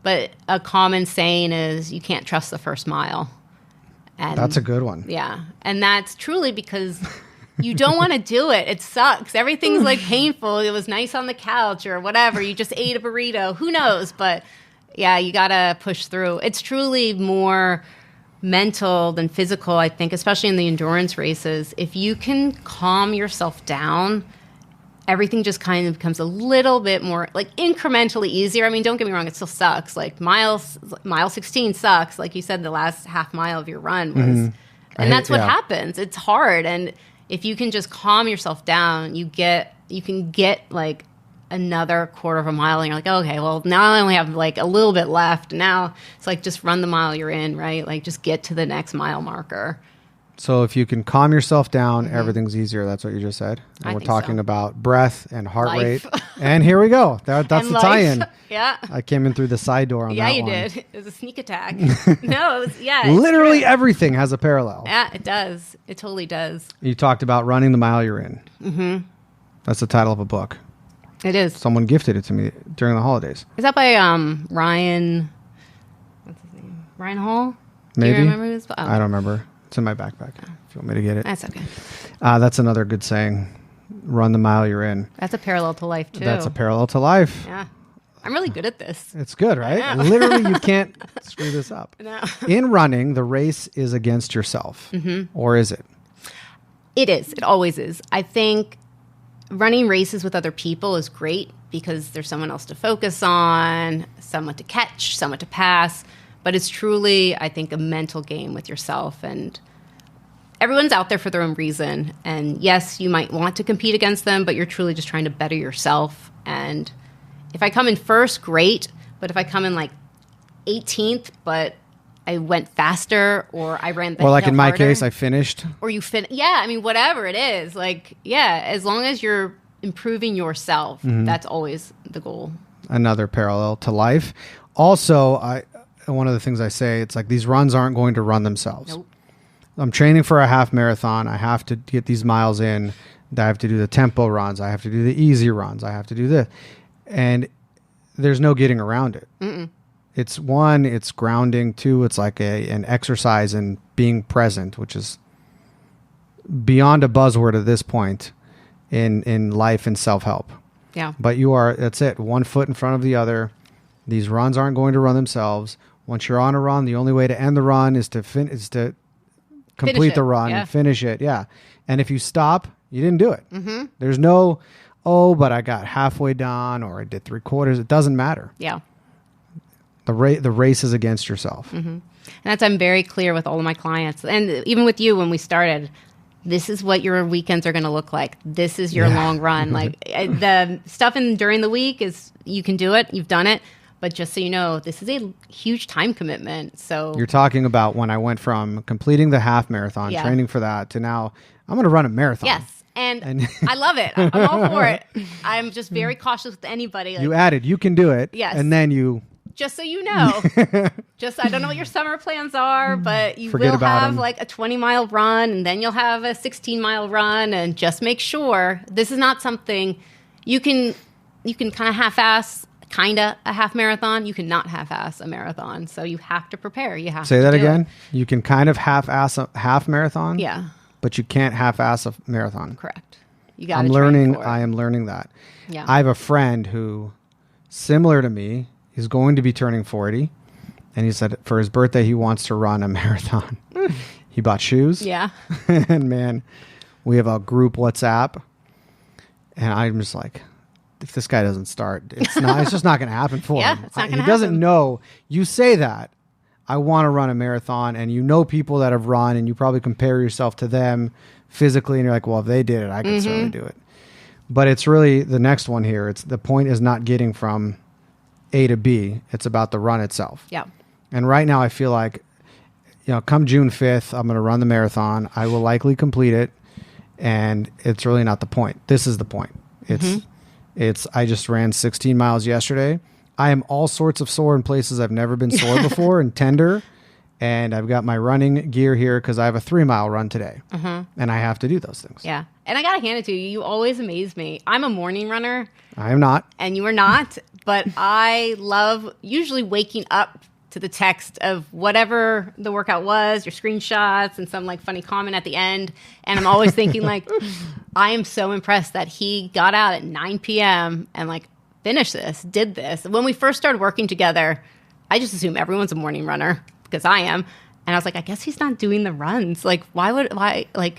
B: But a common saying is you can't trust the first mile. And
A: that's a good one.
B: Yeah. And that's truly because you don't want to do it. It sucks. Everything's painful. It was nice on the couch or whatever. You just ate a burrito. Who knows? But yeah, you got to push through. It's truly more mental than physical, I think, especially in the endurance races. If you can calm yourself down, everything just kind of becomes a little bit more incrementally easier. I mean, don't get me wrong, it still sucks. Mile 16 sucks. Like you said, the last half mile of your run was, and that's what happens. It's hard. And if you can just calm yourself down, you can get another quarter of a mile and you're like, okay, well now I only have a little bit left. Now it's just run the mile you're in, right? Just get to the next mile marker.
A: So if you can calm yourself down, everything's easier. That's what you just said. And we're talking about breath and heart rate. And here we go. That's the tie-in.
B: Yeah.
A: I came in through the side door on that one.
B: Yeah, you did. It was a sneak attack. No, it was,
A: literally true. Everything has a parallel.
B: Yeah, it does. It totally does.
A: You talked about running the mile you're in. Mm-hmm. That's the title of a book.
B: It is.
A: Someone gifted it to me during the holidays.
B: Is that by Ryan? What's his name? Ryan Hall?
A: Maybe.
B: Do you remember this?
A: I don't remember. It's in my backpack. If you want me to get it.
B: That's okay.
A: That's another good saying. Run the mile you're in.
B: That's a parallel to life, too.
A: That's a parallel to life.
B: Yeah. I'm really good at this.
A: It's good, right? Literally, you can't screw this up.
B: No.
A: In running, the race is against yourself. Or is it?
B: It is. It always is. I think running races with other people is great because there's someone else to focus on, someone to catch, someone to pass. But it's truly, I think, a mental game with yourself. And everyone's out there for their own reason. And yes, you might want to compete against them, but you're truly just trying to better yourself. And if I come in first, great. But if I come in 18th, but I went faster or I ran the
A: Or in my
B: harder,
A: case, I finished.
B: Or you yeah, I mean, whatever it is. As long as you're improving yourself, that's always the goal.
A: Another parallel to life. Also, one of the things I say, it's these runs aren't going to run themselves.
B: Nope.
A: I'm training for a half marathon. I have to get these miles in. I have to do the tempo runs. I have to do the easy runs. I have to do this. And there's no getting around it. Mm-mm. It's one, it's grounding. Two, it's an exercise in being present, which is beyond a buzzword at this point in life and self-help.
B: Yeah.
A: But that's it. One foot in front of the other. These runs aren't going to run themselves. Once you're on a run, the only way to end the run is to complete the run and finish it. Yeah. And if you stop, you didn't do it. Mm-hmm. There's no, but I got halfway done or I did 3/4. It doesn't matter.
B: Yeah.
A: The race is against yourself.
B: Mm-hmm. And I'm very clear with all of my clients. And even with you when we started, this is what your weekends are going to look like. This is your long run. The stuff during the week is, you can do it. You've done it. But just so you know, this is a huge time commitment. So
A: you're talking about when I went from completing the half marathon, training for that, to now I'm going to run a marathon.
B: Yes. And I love it. I'm all for it. I'm just very cautious with anybody.
A: You added, you can do it.
B: Yes.
A: And then you...
B: Just so you know, I don't know what your summer plans are, but you will have a 20-mile run, and then you'll have a 16-mile run, and just make sure this is not something you can kind of half-ass a half marathon. You cannot half-ass a marathon, so you have to prepare. You have to
A: say that again. You can kind of half-ass a half marathon.
B: Yeah,
A: but you can't half-ass a marathon.
B: Correct. You got.
A: I am learning that.
B: Yeah.
A: I have a friend who, similar to me, he's going to be turning 40, and he said for his birthday he wants to run a marathon. He bought shoes.
B: Yeah.
A: And man, we have a group WhatsApp, and I'm just like, if this guy doesn't start, it's just not going to happen for him.
B: It's not gonna
A: he doesn't know. You say that, I want to run a marathon, and you know people that have run, and you probably compare yourself to them physically, and you're like, well, if they did it, I could certainly do it. But it's really the next one here. The point is not getting from A to B. It's about the run itself.
B: Yeah.
A: And right now I feel like, come June 5th, I'm going to run the marathon. I will likely complete it. And it's really not the point. This is the point. I just ran 16 miles yesterday. I am all sorts of sore in places I've never been sore before and tender. And I've got my running gear here because I have a 3-mile run today. And I have to do those things.
B: Yeah. And I got to hand it to you. You always amaze me. I'm a morning runner.
A: I am not.
B: And you are not. But I love usually waking up to the text of whatever the workout was, your screenshots, and some like funny comment at the end. And I'm always thinking like, I am so impressed that he got out at 9 p.m. and like finished this, did this. When we first started working together, I just assume everyone's a morning runner. Because I am. And I was like, I guess he's not doing the runs. Like,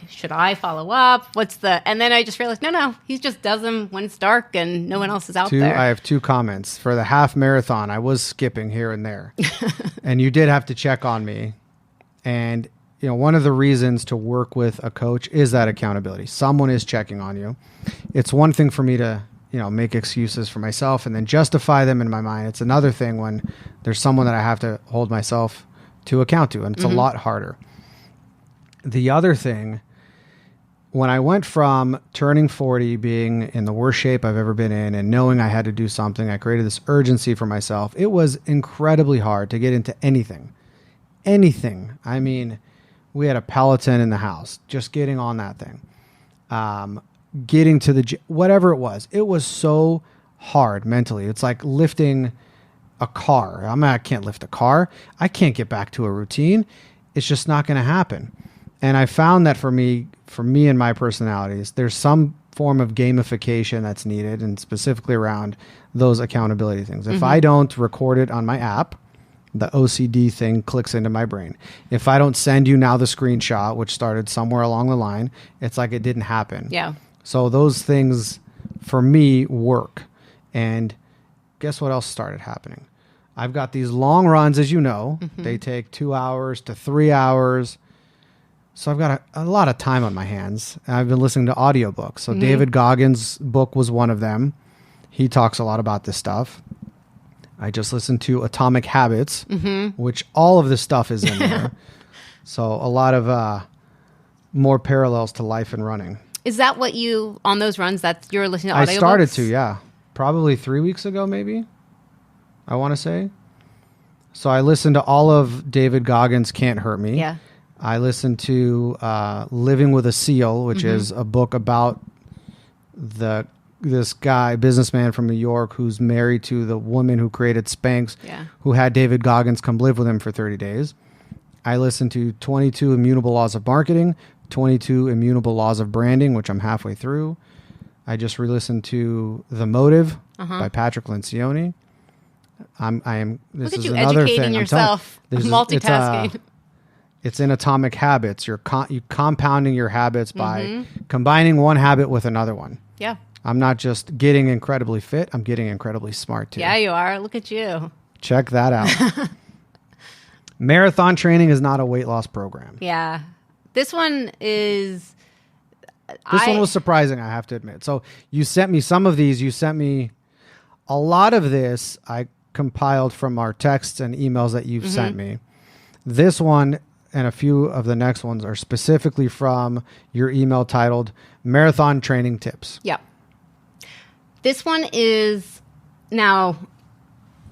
B: should I follow up? And then I just realized, no, he just does them when it's dark and no one else is out there.
A: I have 2 comments. For the half marathon, I was skipping here and there. And you did have to check on me. And, one of the reasons to work with a coach is that accountability. Someone is checking on you. It's one thing for me to, make excuses for myself and then justify them in my mind. It's another thing when there's someone that I have to hold myself to account to, and it's a lot harder. The other thing, when I went from turning 40, being in the worst shape I've ever been in, and knowing I had to do something, I created this urgency for myself. It was incredibly hard to get into anything. I mean, we had a Peloton in the house, just getting on that thing. Getting to the gym, whatever it was so hard mentally. It's like lifting a car. I can't lift a car. I can't get back to a routine. It's just not going to happen. And I found that for me and my personalities, there's some form of gamification that's needed, and specifically around those accountability things. If I don't record it on my app, the OCD thing clicks into my brain. If I don't send you now the screenshot, which started somewhere along the line, it's like it didn't happen.
B: Yeah.
A: So those things for me work. And guess what else started happening? I've got these long runs, as you know. They take 2 hours to 3 hours. So I've got a lot of time on my hands. And I've been listening to audiobooks. So David Goggins' book was one of them. He talks a lot about this stuff. I just listened to Atomic Habits, which all of this stuff is in there. So a lot of more parallels to life and running.
B: Is that what you, on those runs, that you're listening to audiobooks?
A: I started to, yeah. Probably 3 weeks ago, maybe, I want to say. So I listened to all of David Goggins' Can't Hurt Me.
B: Yeah.
A: I listened to Living with a Seal, which is a book about this guy, businessman from New York, who's married to the woman who created Spanx, who had David Goggins come live with him for 30 days. I listened to 22 Immutable Laws of Marketing, 22 Immutable Laws of Branding, which I'm halfway through. I just re-listened to The Motive by Patrick Lencioni. This
B: Look at
A: is
B: you
A: another
B: educating
A: thing.
B: yourself, multitasking.
A: It's in Atomic Habits. You're compounding your habits by combining one habit with another one.
B: Yeah.
A: I'm not just getting incredibly fit. I'm getting incredibly smart too.
B: Yeah, you are. Look at you.
A: Check that out. Marathon training is not a weight loss program.
B: Yeah. This one is...
A: This one was surprising, I have to admit. So you sent me some of these. You sent me a lot of this. I compiled from our texts and emails that you've sent me. This one and a few of the next ones are specifically from your email titled Marathon Training Tips.
B: Yeah. This one is now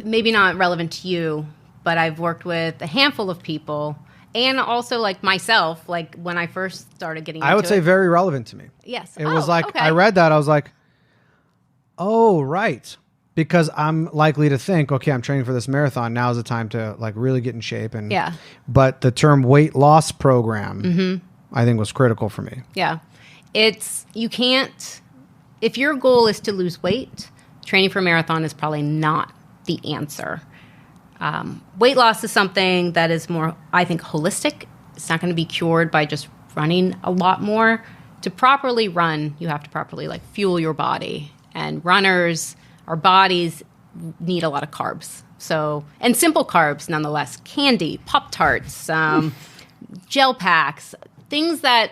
B: maybe not relevant to you, but I've worked with a handful of people and also like myself, like when I first started getting into it.
A: I would say very relevant to me.
B: Yes.
A: It was like,
B: okay.
A: I read that. I was like, oh, right. Because I'm likely to think, okay, I'm training for this marathon. Now's the time to like really get in shape. And But the term weight loss program, I think was critical for me.
B: Yeah. You can't, if your goal is to lose weight, training for a marathon is probably not the answer. Weight loss is something that is more, I think, holistic. It's not going to be cured by just running a lot more. To properly run, you have to properly like fuel your body. And runners, our bodies need a lot of carbs. So, and simple carbs nonetheless. Candy, Pop-Tarts, gel packs, things that,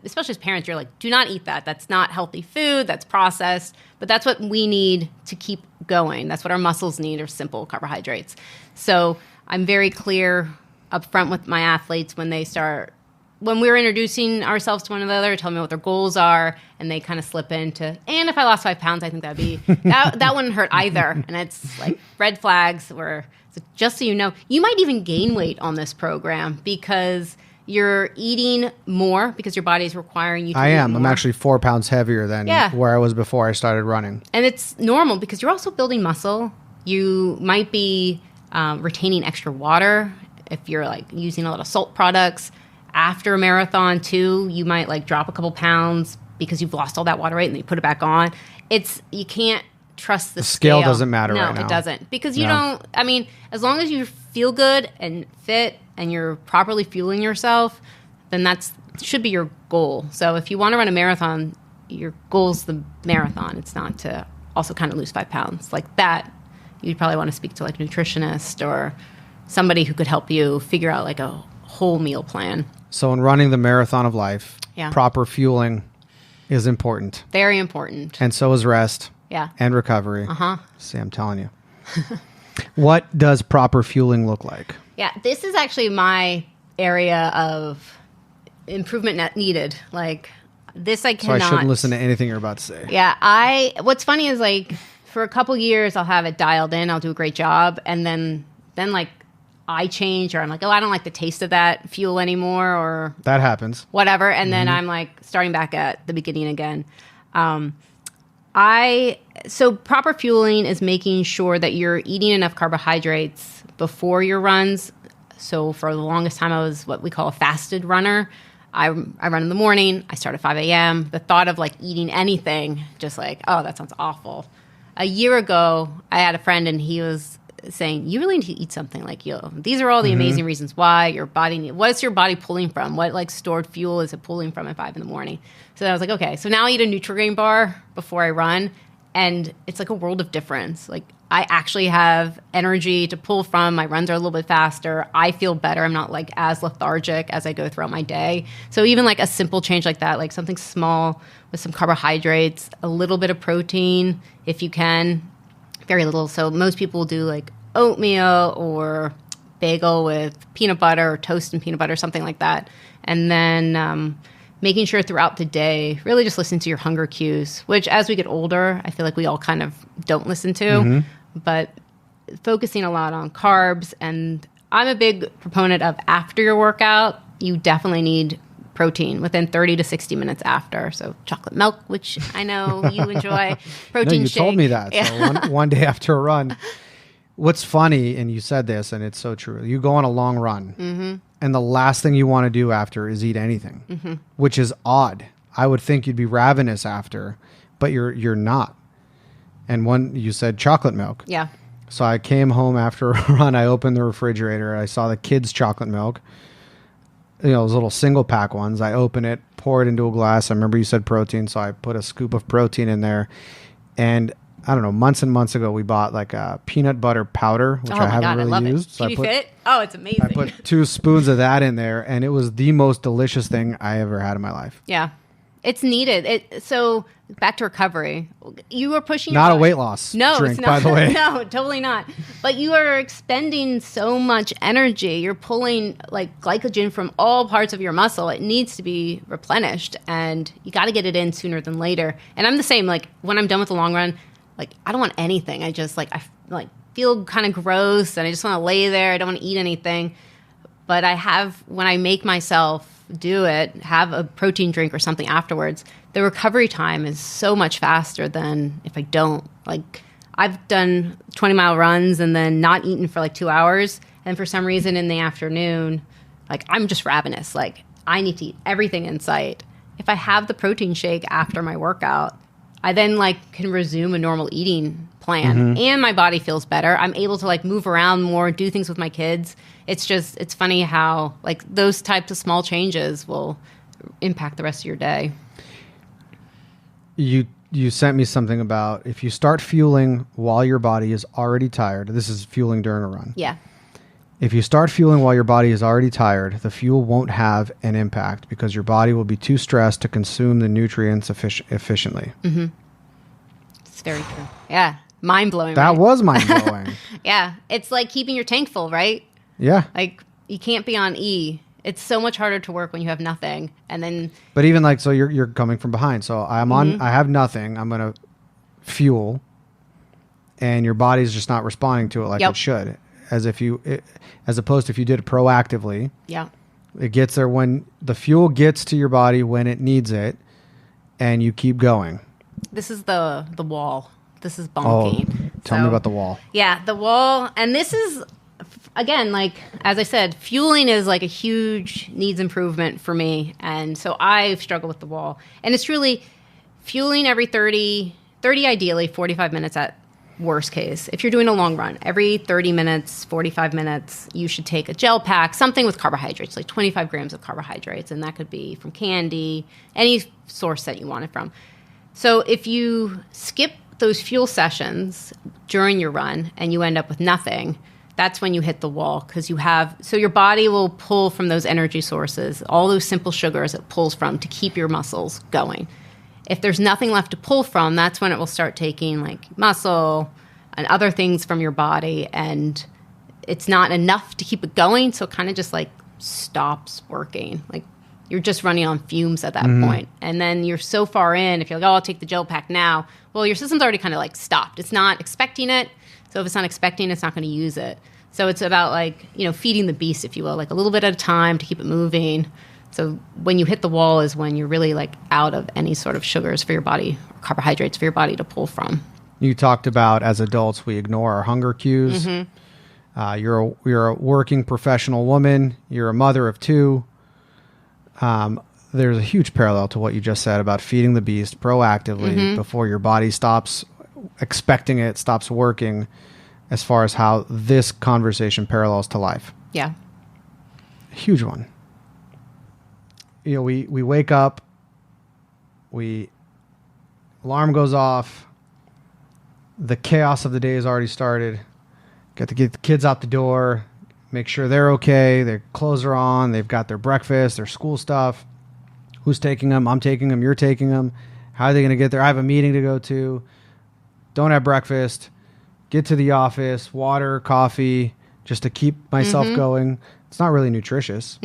B: especially as parents, you're like, do not eat that. That's not healthy food. That's processed. But that's what we need to keep going. That's what our muscles need, are simple carbohydrates. So I'm very clear up front with my athletes when they start when we're introducing ourselves to one another, tell me what their goals are, and they kind of slip into, and if I lost 5 pounds, I think that'd be, that wouldn't hurt either. And it's like red flags where, just so you know, you might even gain weight on this program because you're eating more because your body is requiring you to eat more.
A: I'm actually 4 pounds heavier than where I was before I started running.
B: And it's normal because you're also building muscle. You might be retaining extra water if you're like using a lot of salt products. After a marathon too, you might like drop a couple pounds because you've lost all that water weight and then you put it back on. You can't trust the scale.
A: Doesn't matter right now.
B: No, it doesn't. Because you don't, I mean, as long as you feel good and fit and you're properly fueling yourself, then that should be your goal. So if you want to run a marathon, your goal's the marathon. It's not to also kind of lose 5 pounds. Like that, you'd probably want to speak to like a nutritionist or somebody who could help you figure out like a whole meal plan.
A: So in running the marathon of life, proper fueling is important.
B: Very important.
A: And so is rest.
B: Yeah.
A: And recovery. See, I'm telling you. What does proper fueling look like?
B: Yeah, this is actually my area of improvement needed. Like this I cannot.
A: So I shouldn't listen to anything you're about to say.
B: Yeah, what's funny is like for a couple years I'll have it dialed in, I'll do a great job, and then like I change, or I'm like, oh, I don't like the taste of that fuel anymore, or
A: that happens.
B: Whatever, and then I'm like starting back at the beginning again. So proper fueling is making sure that you're eating enough carbohydrates before your runs. So for the longest time, I was what we call a fasted runner. I run in the morning. I start at 5 a.m. The thought of like eating anything, just like, oh, that sounds awful. A year ago, I had a friend and he was saying, you really need to eat something. Like, these are all the amazing reasons why your body what's your body pulling from? What like stored fuel is it pulling from at 5 a.m? So I was like, okay, so now I eat a Nutri-Grain bar before I run. And it's like a world of difference. Like I actually have energy to pull from. My runs are a little bit faster. I feel better. I'm not like as lethargic as I go throughout my day. So even like a simple change like that, like something small with some carbohydrates, a little bit of protein if you can, very little. So most people do like oatmeal or bagel with peanut butter or toast and peanut butter, something like that. And then making sure throughout the day, really just listen to your hunger cues, which as we get older, I feel like we all kind of don't listen to, but focusing a lot on carbs. And I'm a big proponent of after your workout, you definitely need protein within 30 to 60 minutes after. So chocolate milk, which I know you enjoy, protein
A: you
B: shake.
A: Told me that.
B: Yeah.
A: So one day after a run, what's funny, and you said this, and it's so true, you go on a long run, and the last thing you want to do after is eat anything, which is odd. I would think you'd be ravenous after, but you're not. And you said chocolate milk.
B: Yeah.
A: So I came home after a run, I opened the refrigerator, I saw the kids' chocolate milk, those little single pack ones. I open it, pour it into a glass. I remember you said protein, so I put a scoop of protein in there. And I don't know, months and months ago, we bought like a peanut butter powder, which I haven't really used.
B: So fit? Oh, it's amazing.
A: I put 2 spoons of that in there, and it was the most delicious thing I ever had in my life.
B: Yeah. It's needed. So back to recovery. You are pushing...
A: Not a weight loss drink,
B: it's not,
A: by the way.
B: No, totally not. But you are expending so much energy. You're pulling like glycogen from all parts of your muscle. It needs to be replenished, and you got to get it in sooner than later. And I'm the same. Like when I'm done with the long run, like I don't want anything. I just I feel kind of gross, and I just want to lay there. I don't want to eat anything. But when I make myself do it, have a protein drink or something afterwards, the recovery time is so much faster than if I don't. Like I've done 20-mile runs and then not eaten for like 2 hours, and for some reason in the afternoon, like I'm just ravenous. Like I need to eat everything in sight. If I have the protein shake after my workout, I then can resume a normal eating plan, and my body feels better. I'm able to move around more, do things with my kids. It's funny how those types of small changes will impact the rest of your day.
A: You sent me something about if you start fueling while your body is already tired. This is fueling during a run.
B: Yeah.
A: If you start fueling while your body is already tired, the fuel won't have an impact because your body will be too stressed to consume the nutrients efficiently.
B: Mm-hmm. It's very true. Yeah. Mind-blowing.
A: That was mind-blowing.
B: Yeah. It's like keeping your tank full, right?
A: Yeah.
B: You can't be on E It's so much harder to work when you have nothing. And then,
A: but even like, so you're coming from behind. So I have nothing. I'm going to fuel, and your body's just not responding to it like it should, as opposed to if you did it proactively.
B: Yeah.
A: It gets there when the fuel gets to your body when it needs it, and you keep going.
B: This is the wall. This is bonking.
A: Oh, tell me about the wall.
B: Yeah, the wall. And this is, again, like, as I said, fueling is like a huge needs improvement for me. And so I've struggled with the wall. And it's really fueling every 30 ideally, 45 minutes at worst case. If you're doing a long run, every 30 minutes, 45 minutes, you should take a gel pack, something with carbohydrates, like 25 grams of carbohydrates. And that could be from candy, any source that you want it from. So if you skip those fuel sessions during your run and you end up with nothing, that's when you hit the wall, because so your body will pull from those energy sources, all those simple sugars it pulls from to keep your muscles going. If there's nothing left to pull from, that's when it will start taking like muscle and other things from your body, and it's not enough to keep it going, so it kind of just like stops working. Like you're just running on fumes at that point. And then you're so far in, if you're like, oh, I'll take the gel pack now, well, your system's already kind of like stopped. It's not expecting it. So if it's not expecting, it's not going to use it. So it's about like, feeding the beast, if you will, like a little bit at a time to keep it moving. So when you hit the wall is when you're really like out of any sort of sugars for your body, or carbohydrates for your body to pull from. You
A: talked about, as adults, we ignore our hunger cues. You're a working professional woman. You're a mother of 2. There's a huge parallel to what you just said about feeding the beast proactively before your body stops expecting it, stops working, as far as how this conversation parallels to life.
B: Yeah.
A: Huge one. We wake up, alarm goes off, the chaos of the day has already started. Got to get the kids out the door, make sure they're okay, their clothes are on, they've got their breakfast, their school stuff. Who's taking them? I'm taking them, you're taking them. How are they going to get there? I have a meeting to go to. Don't have breakfast. Get to the office, water, coffee, just to keep myself going. It's not really nutritious.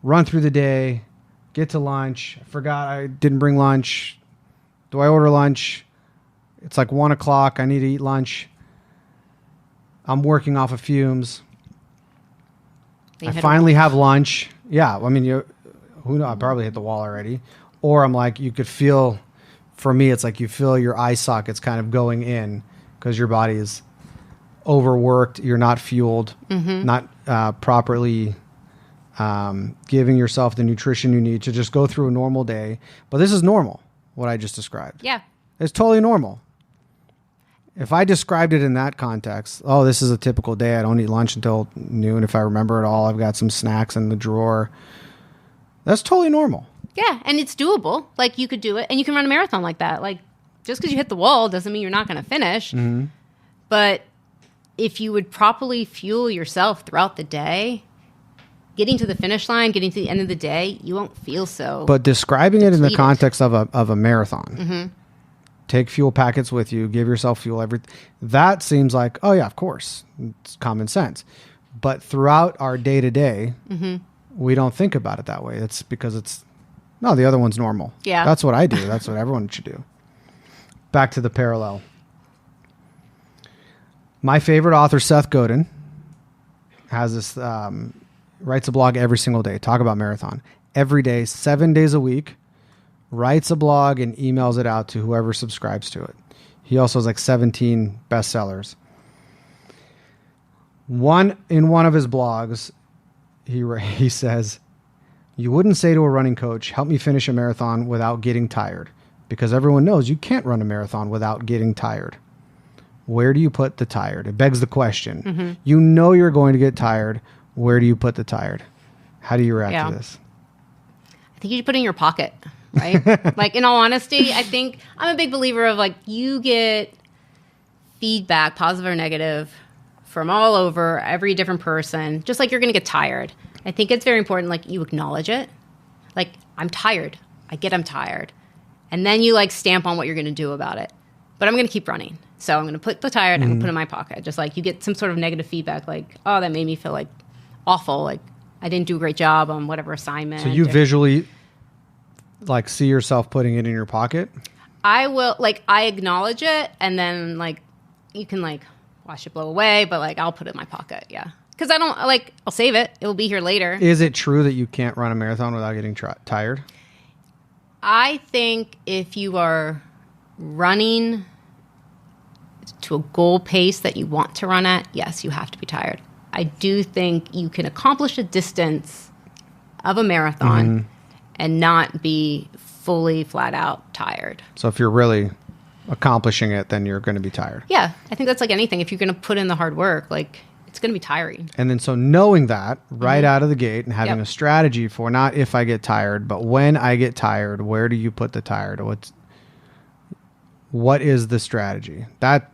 A: Run through the day, get to lunch. I forgot I didn't bring lunch. Do I order lunch? It's like 1 o'clock. I need to eat lunch. I'm working off of fumes. I finally have lunch. Yeah, I mean, who knows? I probably hit the wall already. Or I'm like, you could feel, for me, it's like you feel your eye sockets kind of going in because your body is overworked. You're not fueled, not properly giving yourself the nutrition you need to just go through a normal day. But this is normal, what I just described.
B: Yeah.
A: It's totally normal. If I described it in that context, oh, this is a typical day. I don't eat lunch until noon. If I remember it all, I've got some snacks in the drawer. That's totally normal.
B: Yeah, and it's doable. Like, you could do it, and you can run a marathon like that. Like, just because you hit the wall doesn't mean you're not going to finish. But if you would properly fuel yourself throughout the day, getting to the finish line, getting to the end of the day, you won't feel so
A: But describing
B: depleted.
A: it in the context of a marathon, take fuel packets with you, give yourself fuel. That seems like, oh, yeah, of course. It's common sense. But throughout our day-to-day, we don't think about it that way. It's because the other one's normal.
B: Yeah.
A: That's what I do. That's what everyone should do. Back to the parallel. My favorite author, Seth Godin, has this, writes a blog every single day. Talk about marathon. Every day, 7 days a week, writes a blog and emails it out to whoever subscribes to it. He also has like 17 bestsellers. In one of his blogs, he says, you wouldn't say to a running coach, help me finish a marathon without getting tired, because everyone knows you can't run a marathon without getting tired. Where do you put the tired? It begs the question. You know you're going to get tired. Where do you put the tired? How do you react to this?
B: I think you should put it in your pocket, right? Like, in all honesty, I think I'm a big believer of, like, you get feedback, positive or negative, from all over, every different person, just like you're going to get tired. I think it's very important, like, you acknowledge it. Like, I'm tired. I'm tired. And then you, like, stamp on what you're going to do about it. But I'm going to keep running. So I'm going to put the tired and put it in my pocket. Just like you get some sort of negative feedback, like, oh, that made me feel like awful. Like, I didn't do a great job on whatever assignment.
A: So you visually like see yourself putting it in your pocket?
B: I will, like, I acknowledge it, and then, like, you can, like, watch it blow away, but, like, I'll put it in my pocket, yeah. Because I don't, like, I'll save it. It will be here later.
A: Is it true that you can't run a marathon without getting tired?
B: I think if you are running to a goal pace that you want to run at, yes, you have to be tired. I do think you can accomplish a distance of a marathon and not be fully flat out tired.
A: So if you're really accomplishing it, then you're going to be tired.
B: Yeah, I think that's like anything. If you're going to put in the hard work, like, it's going to be tiring.
A: And then so knowing that right out of the gate and having a strategy for not if I get tired, but when I get tired, where do you put the tired? What is the strategy? That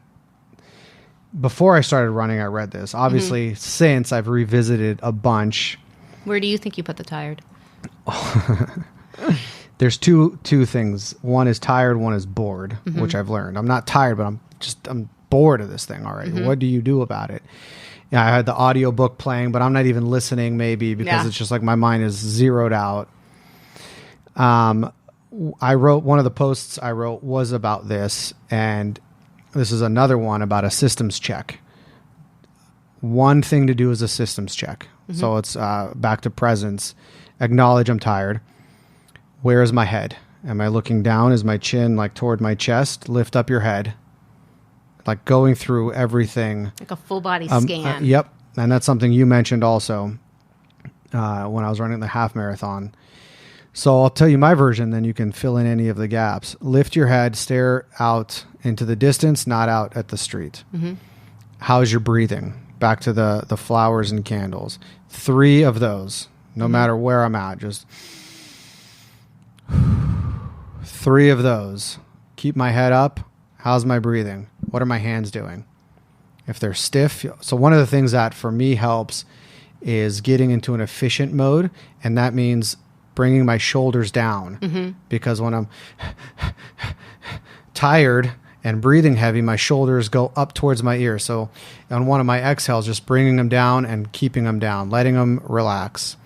A: before I started running, I read this. Obviously, since I've revisited a bunch.
B: Where do you think you put the tired?
A: There's two things. One is tired, one is bored, which I've learned. I'm not tired, but I'm bored of this thing already. What do you do about it? Yeah, I had the audiobook playing, but I'm not even listening maybe because it's just like my mind is zeroed out. I wrote one of the posts I wrote was about this, and this is another one about a systems check. One thing to do is a systems check. So it's back to presence. Acknowledge I'm tired. Where is my head? Am I looking down? Is my chin like toward my chest? Lift up your head. Like going through everything.
B: Like a full body scan.
A: Yep. And that's something you mentioned also when I was running the half marathon. So I'll tell you my version, then you can fill in any of the gaps. Lift your head, stare out into the distance, not out at the street. How's your breathing? Back to the flowers and candles. 3 of those, no matter where I'm at, just 3 of those. Keep my head up. How's my breathing? What are my hands doing? If they're stiff. So one of the things that for me helps is getting into an efficient mode. And that means bringing my shoulders down. Because when I'm tired and breathing heavy, my shoulders go up towards my ear. So on one of my exhales, just bringing them down and keeping them down, letting them relax,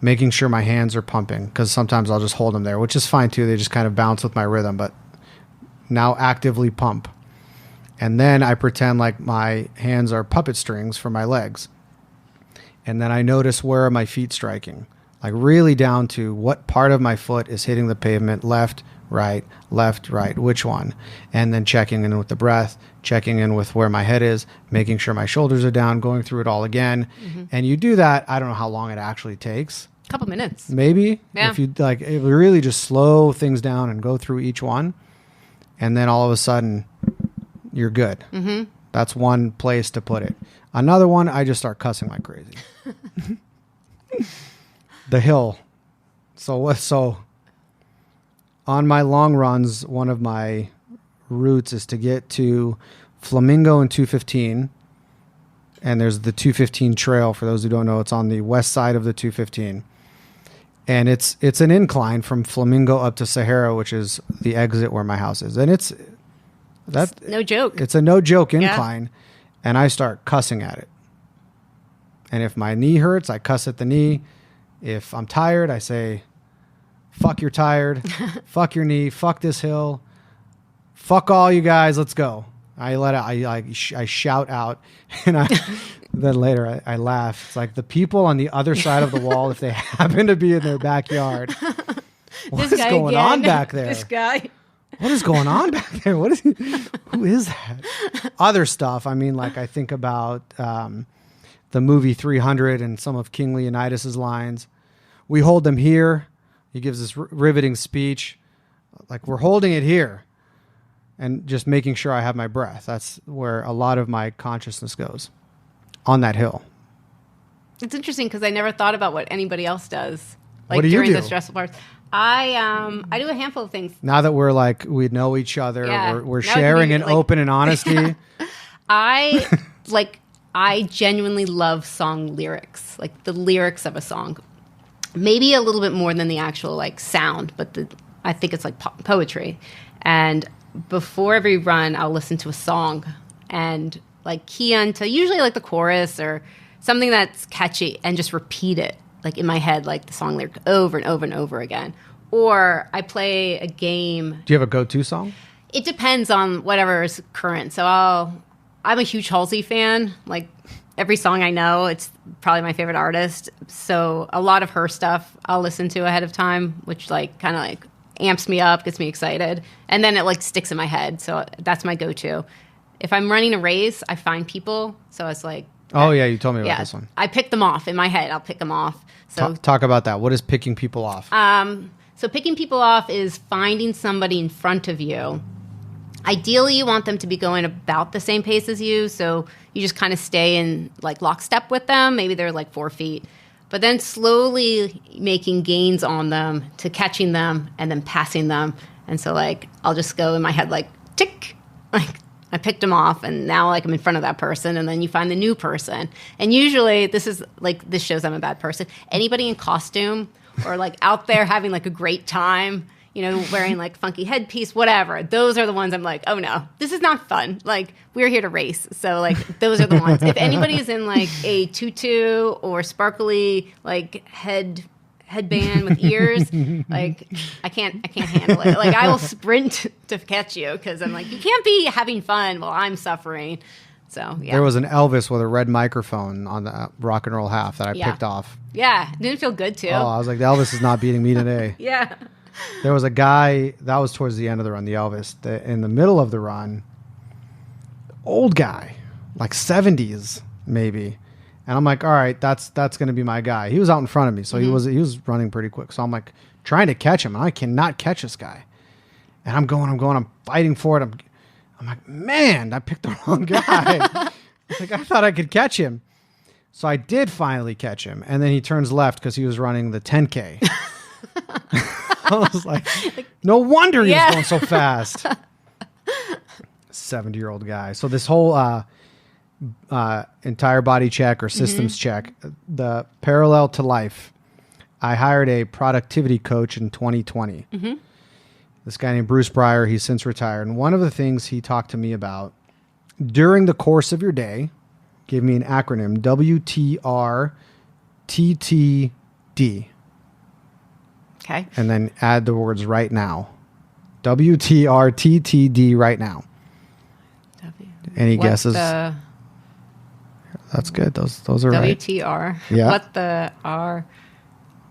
A: making sure my hands are pumping. Because sometimes I'll just hold them there, which is fine too. They just kind of bounce with my rhythm. But now actively pump. And then I pretend like my hands are puppet strings for my legs. And then I notice where are my feet striking. Like really down to what part of my foot is hitting the pavement, left, right, which one? And then checking in with the breath, checking in with where my head is, making sure my shoulders are down, going through it all again. And you do that, I don't know how long it actually takes.
B: A couple minutes.
A: Maybe.
B: Yeah.
A: If you like, it really just slow things down and go through each one. And then all of a sudden, you're good. That's one place to put it. Another one, I just start cussing like crazy. The hill. So on my long runs, one of my routes is to get to Flamingo and 215. And there's the 215 trail. For those who don't know, it's on the west side of the 215. And it's an incline from Flamingo up to Sahara, which is the exit where my house is. And it's
B: no joke.
A: It's a no joke incline. And I start cussing at it. And if my knee hurts, I cuss at the knee. If I'm tired, I say, fuck you're tired. Fuck your knee. Fuck this hill. Fuck all you guys. Let's go. I shout out. And then later I laugh. It's like the people on the other side of the wall, if they happen to be in their backyard, what is going on back there?
B: This guy.
A: What is going on back there? Who is that? Other stuff. I mean, like I think about the movie 300 and some of King Leonidas's lines. We hold them here. He gives this riveting speech. Like we're holding it here. And just making sure I have my breath. That's where a lot of my consciousness goes. On that hill.
B: It's interesting because I never thought about what anybody else does. Like
A: what do you
B: during
A: do?
B: the stressful parts. I do a handful of things.
A: Now that we're like, we know each other,
B: Yeah.
A: we're
B: Now
A: sharing
B: we,
A: in
B: like-
A: open and honesty.
B: I genuinely love song lyrics, like the lyrics of a song. Maybe a little bit more than the actual like sound, but I think it's like poetry. And before every run, I'll listen to a song and like key onto usually like the chorus or something that's catchy and just repeat it like in my head, like the song lyric over and over and over again. Or I play a game.
A: Do you have a go-to song?
B: It depends on whatever is current. So I'm a huge Halsey fan. Like every song I know, it's probably my favorite artist. So a lot of her stuff I'll listen to ahead of time, which like kind of like amps me up, gets me excited. And then it like sticks in my head. So that's my go-to. If I'm running a race, I find people. So it's like,
A: oh yeah, you told me about this one.
B: I pick them off in my head. I'll pick them off. So
A: talk about that. What is picking people off?
B: So picking people off is finding somebody in front of you. Ideally, you want them to be going about the same pace as you, so you just kind of stay in like lockstep with them. Maybe they're like 4 feet. But then slowly making gains on them to catching them and then passing them. And so like I'll just go in my head like tick, like I picked them off and now like I'm in front of that person, and then you find the new person. And usually this shows I'm a bad person. Anybody in costume or like out there having like a great time, you know, wearing like funky headpiece, whatever. Those are the ones I'm like, oh no, this is not fun. Like we're here to race. So like those are the ones. If anybody's in like a tutu or sparkly like headband with ears, like I can't handle it. Like I will sprint to catch you because I'm like, you can't be having fun while I'm suffering. So yeah.
A: There was an Elvis with a red microphone on the rock and roll half that I picked off.
B: Yeah, it didn't feel good too.
A: Oh, I was like, Elvis is not beating me today.
B: Yeah.
A: There was a guy, that was towards the end of the run, the Elvis. In the middle of the run, old guy, like 70s maybe. And I'm like, all right, that's going to be my guy. He was out in front of me, so he was running pretty quick. So I'm like trying to catch him, and I cannot catch this guy. And I'm fighting for it. I'm like, man, I picked the wrong guy. Like I thought I could catch him. So I did finally catch him, and then he turns left because he was running the 10K. I was like, no wonder he was going so fast. 70-year-old guy. So this whole entire body check or systems check, the parallel to life, I hired a productivity coach in 2020. This guy named Bruce Breyer, he's since retired. And one of the things he talked to me about during the course of your day, gave me an acronym, WTRTTD.
B: Okay.
A: And then add the words right now. WTRTTD right now. Any guesses? That's good. Those are right.
B: WTR.
A: Yeah.
B: What the R?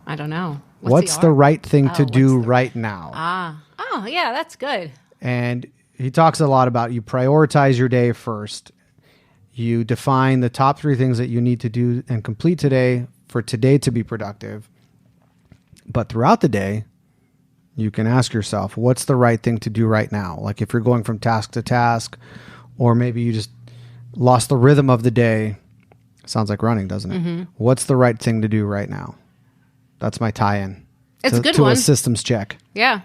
B: I don't know.
A: What's the right thing to do right now?
B: Oh, yeah, that's good.
A: And he talks a lot about you prioritize your day first. You define the top 3 things that you need to do and complete today for today to be productive. But throughout the day, you can ask yourself, what's the right thing to do right now? Like if you're going from task to task, or maybe you just lost the rhythm of the day. Sounds like running, doesn't it? What's the right thing to do right now? That's my tie-in.
B: It's a good
A: to
B: one.
A: A systems check.
B: Yeah.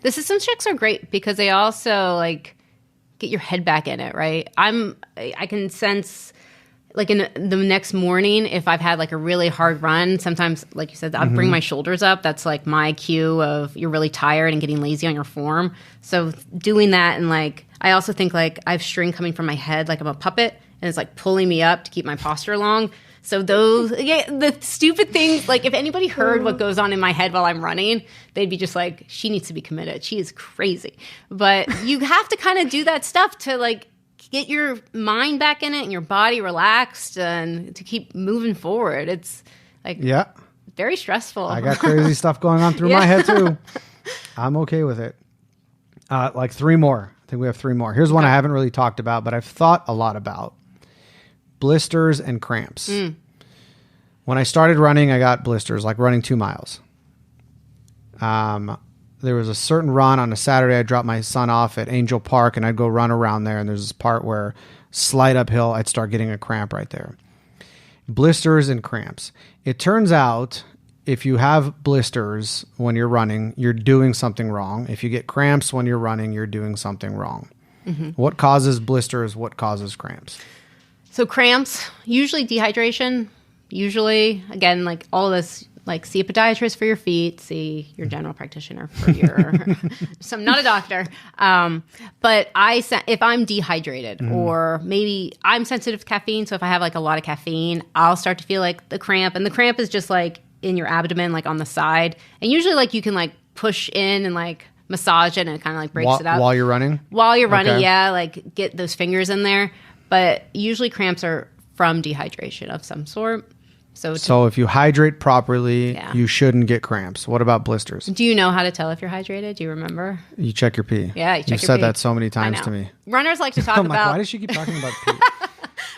B: The systems checks are great because they also like get your head back in it, right? I can sense like in the next morning, if I've had like a really hard run, sometimes, like you said, I'll bring my shoulders up. That's like my cue of you're really tired and getting lazy on your form. So doing that, and like, I also think like I have string coming from my head, like I'm a puppet, and it's like pulling me up to keep my posture long. So the stupid things, like if anybody heard what goes on in my head while I'm running, they'd be just like, she needs to be committed. She is crazy. But you have to kind of do that stuff to like get your mind back in it and your body relaxed and to keep moving forward. It's like very stressful.
A: I got crazy stuff going on through my head too. I'm okay with it. Like 3 more. I think we have 3 more. Here's one I haven't really talked about, but I've thought a lot about. Blisters and cramps. When I started running, I got blisters, like running 2 miles. There was a certain run on a Saturday. I dropped my son off at Angel Park, and I'd go run around there. And there's this part where slight uphill, I'd start getting a cramp right there. Blisters and cramps. It turns out if you have blisters when you're running, you're doing something wrong. If you get cramps when you're running, you're doing something wrong. What causes blisters? What causes cramps?
B: So cramps, usually dehydration. Usually, again, like all of this like see a podiatrist for your feet, see your general practitioner for your. So I'm not a doctor, but if I'm dehydrated or maybe I'm sensitive to caffeine, so if I have like a lot of caffeine, I'll start to feel like the cramp, and the cramp is just like in your abdomen, like on the side, and usually like you can like push in and like massage it, and it kind of like breaks it up
A: while you're running.
B: Okay. Yeah, like get those fingers in there. But usually cramps are from dehydration of some sort. So
A: if you hydrate properly, you shouldn't get cramps. What about blisters?
B: Do you know how to tell if you're hydrated? Do you remember?
A: You check your pee.
B: Yeah, you check your pee.
A: You've said that so many times to me.
B: Runners like to talk
A: I'm
B: about...
A: like, why does she keep talking about pee?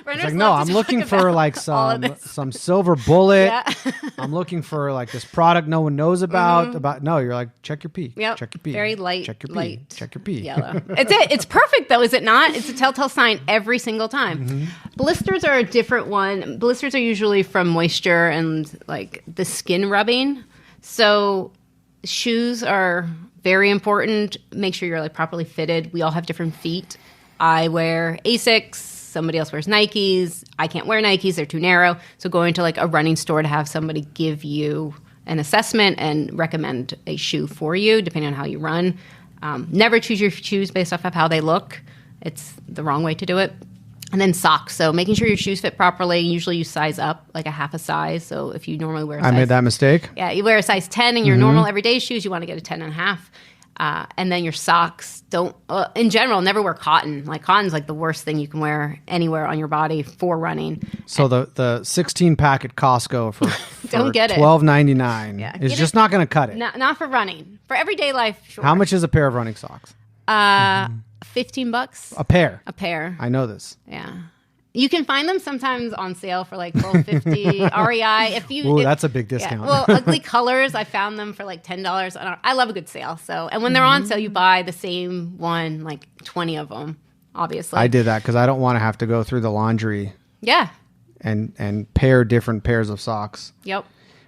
B: It's
A: like, no, I'm looking for like some silver bullet. Yeah. I'm looking for like this product no one knows about. No, you're like, check your pee.
B: Yep.
A: Check your pee.
B: Very light.
A: Check your pee.
B: Light
A: check your pee.
B: Yellow. It's perfect though, is it not? It's a telltale sign every single time. Blisters are a different one. Blisters are usually from moisture and like the skin rubbing. So shoes are very important. Make sure you're like properly fitted. We all have different feet. I wear Asics. Somebody else wears Nikes. I can't wear Nikes. They're too narrow. So going to like a running store to have somebody give you an assessment and recommend a shoe for you, depending on how you run. Never choose your shoes based off of how they look. It's the wrong way to do it. And then socks. So making sure your shoes fit properly. Usually you size up like a half a size. So if you normally wear a size...
A: I made that mistake.
B: Yeah, you wear a size 10 in your normal everyday shoes. You want to get a 10 and a half. And then your socks in general, never wear cotton. Like cotton's like the worst thing you can wear anywhere on your body for running.
A: So the 16 pack at Costco for
B: don't get it.
A: $12.99 is just not going to cut it.
B: Not for running. For everyday life, sure.
A: How much is a pair of running socks?
B: $15.
A: A pair.
B: I
A: know this.
B: Yeah. You can find them sometimes on sale for like $12.50 REI.
A: That's a big discount.
B: Yeah. Well, Ugly Colors, I found them for like $10. I love a good sale. So, and when they're on sale, you buy the same one, like 20 of them. Obviously,
A: I did that because I don't want to have to go through the laundry.
B: Yeah.
A: And pair different pairs of socks.
B: Yep.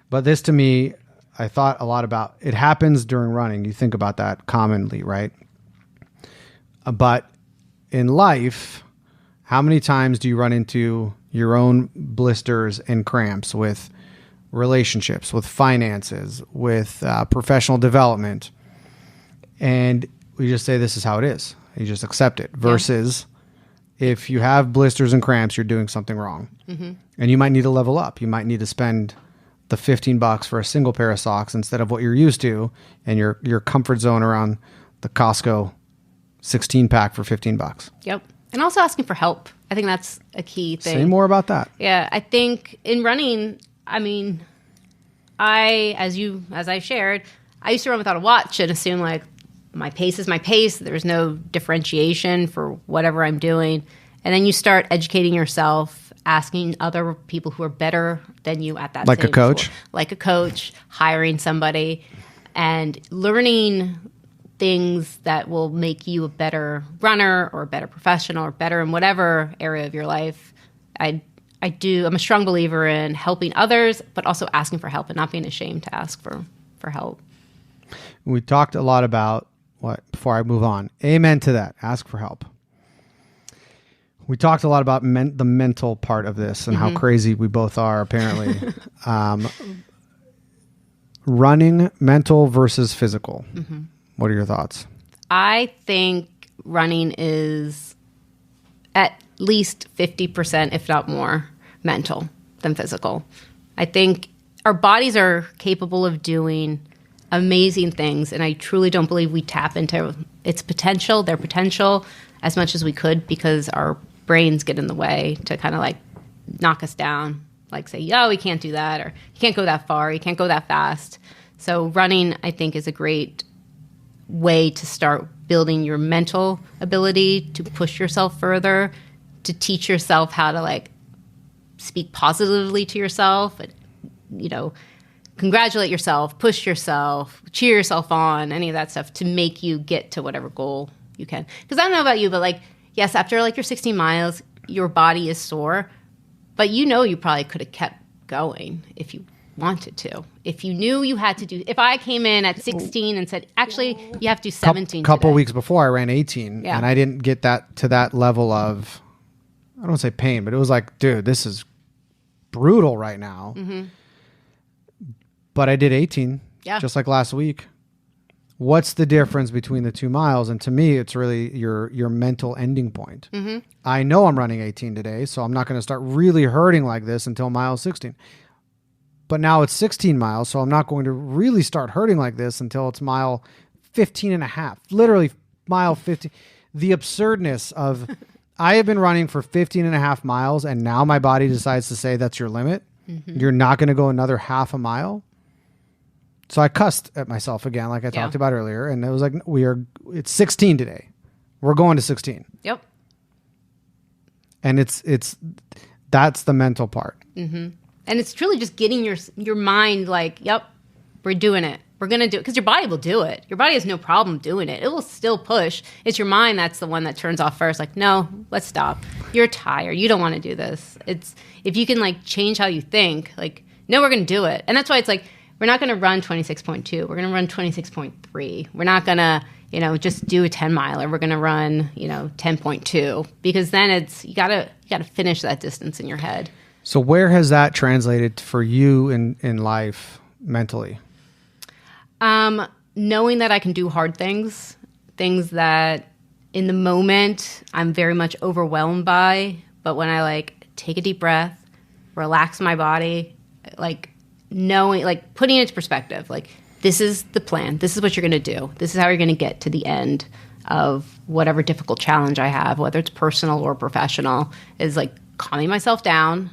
A: But this to me, I thought a lot about. It happens during running. You think about that commonly, right? But in life, how many times do you run into your own blisters and cramps with relationships, with finances, with professional development? And we just say this is how it is. You just accept it. Versus if you have blisters and cramps, you're doing something wrong. And you might need to level up. You might need to spend the $15 for a single pair of socks instead of what you're used to and your comfort zone around the Costco 16 pack for $15.
B: Yep. And also asking for help. I think that's a key thing.
A: Say more about that.
B: Yeah. I think in running, I mean, as I shared, I used to run without a watch and assume like my pace is my pace. There's no differentiation for whatever I'm doing. And then you start educating yourself, asking other people who are better than you at that
A: like a coach.
B: Sport. Like a coach, hiring somebody, and learning things that will make you a better runner or a better professional or better in whatever area of your life. I'm a strong believer in helping others, but also asking for help and not being ashamed to ask for help.
A: We talked a lot about before I move on. Amen to that. Ask for help. We talked a lot about the mental part of this and how crazy we both are, apparently. Running, mental versus physical. What are your thoughts?
B: I think running is at least 50%, if not more, mental than physical. I think our bodies are capable of doing amazing things, and I truly don't believe we tap into their potential, as much as we could, because our brains get in the way to kind of like knock us down, like say, we can't do that, or you can't go that far, you can't go that fast. So running, I think, is a great way to start building your mental ability to push yourself further, to teach yourself how to like speak positively to yourself, and, congratulate yourself, push yourself, cheer yourself on, any of that stuff to make you get to whatever goal you can. Because I don't know about you, but like, yes, after like your 16 miles, your body is sore, but you probably could have kept going if you wanted to. If you knew you had to do, if I came in at 16 and said, actually, you have to do 17
A: couple
B: today.
A: Weeks before I ran 18 and I didn't get to that level of, I don't want to say pain, but it was like, dude, this is brutal right now. But I did 18,
B: Yeah.
A: just like last week. What's the difference between the 2 miles? And to me, it's really your mental ending point.
B: Mm-hmm.
A: I know I'm running 18 today, so I'm not going to start really hurting like this until mile 16. But now it's 16 miles, so I'm not going to really start hurting like this until it's mile 15 and a half. Literally mile 15. The absurdness of I have been running for 15 and a half miles, and now my body decides to say that's your limit. Mm-hmm. You're not going to go another half a mile. So I cussed at myself again, like I talked about earlier, and it was like, it's 16 today. We're going to 16.
B: Yep.
A: And that's the mental part.
B: Mm-hmm. And it's truly just getting your mind like, yep, we're doing it. We're going to do it. Because your body will do it. Your body has no problem doing it. It will still push. It's your mind that's the one that turns off first. Like, no, let's stop. You're tired. You don't want to do this. It's if you can like change how you think, like, no, we're going to do it. And that's why it's like, we're not going to run 26.2. We're going to run 26.3. We're not going to, just do a 10 miler. We're going to run, 10.2 because then you got to finish that distance in your head.
A: So where has that translated for you in life mentally?
B: Knowing that I can do hard things that in the moment I'm very much overwhelmed by, but when I like take a deep breath, relax my body, like knowing, like putting it into perspective, like this is the plan. This is what you're going to do. This is how you're going to get to the end of whatever difficult challenge I have, whether it's personal or professional, is like calming myself down,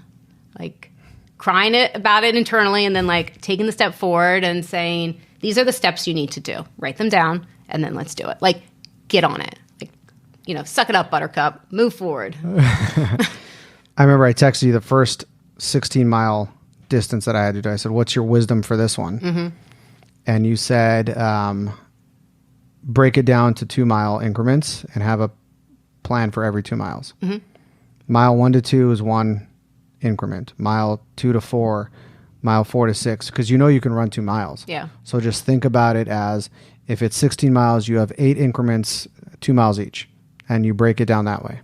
B: like crying about it internally, and then like taking the step forward and saying, these are the steps you need to do. Write them down, and then let's do it. Like, get on it. Like, suck it up, buttercup. Move forward.
A: I remember I texted you the first 16-mile distance that I had to do. I said, what's your wisdom for this one? Mm-hmm. And you said, break it down to 2-mile increments and have a plan for every 2 miles. Mm-hmm. Mile 1 to 2 is 1 increment. Mile 2 to 4, mile 4 to 6, because you can run 2 miles.
B: Yeah.
A: So just think about it as if it's 16 miles, you have 8 increments, 2 miles each, and you break it down that way.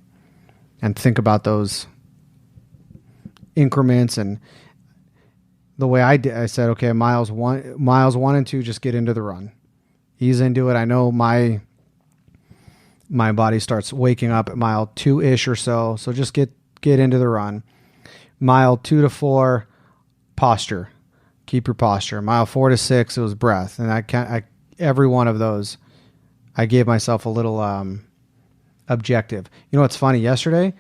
A: And think about those increments. And the way I did, I said, okay, miles one and 2, just get into the run, ease into it. I know my body starts waking up at mile 2-ish or so. So just get into the run. Mile 2 to 4, posture, keep your posture. Mile 4 to 6, it was breath. And every one of those, I gave myself a little objective. You know what's funny? Yesterday,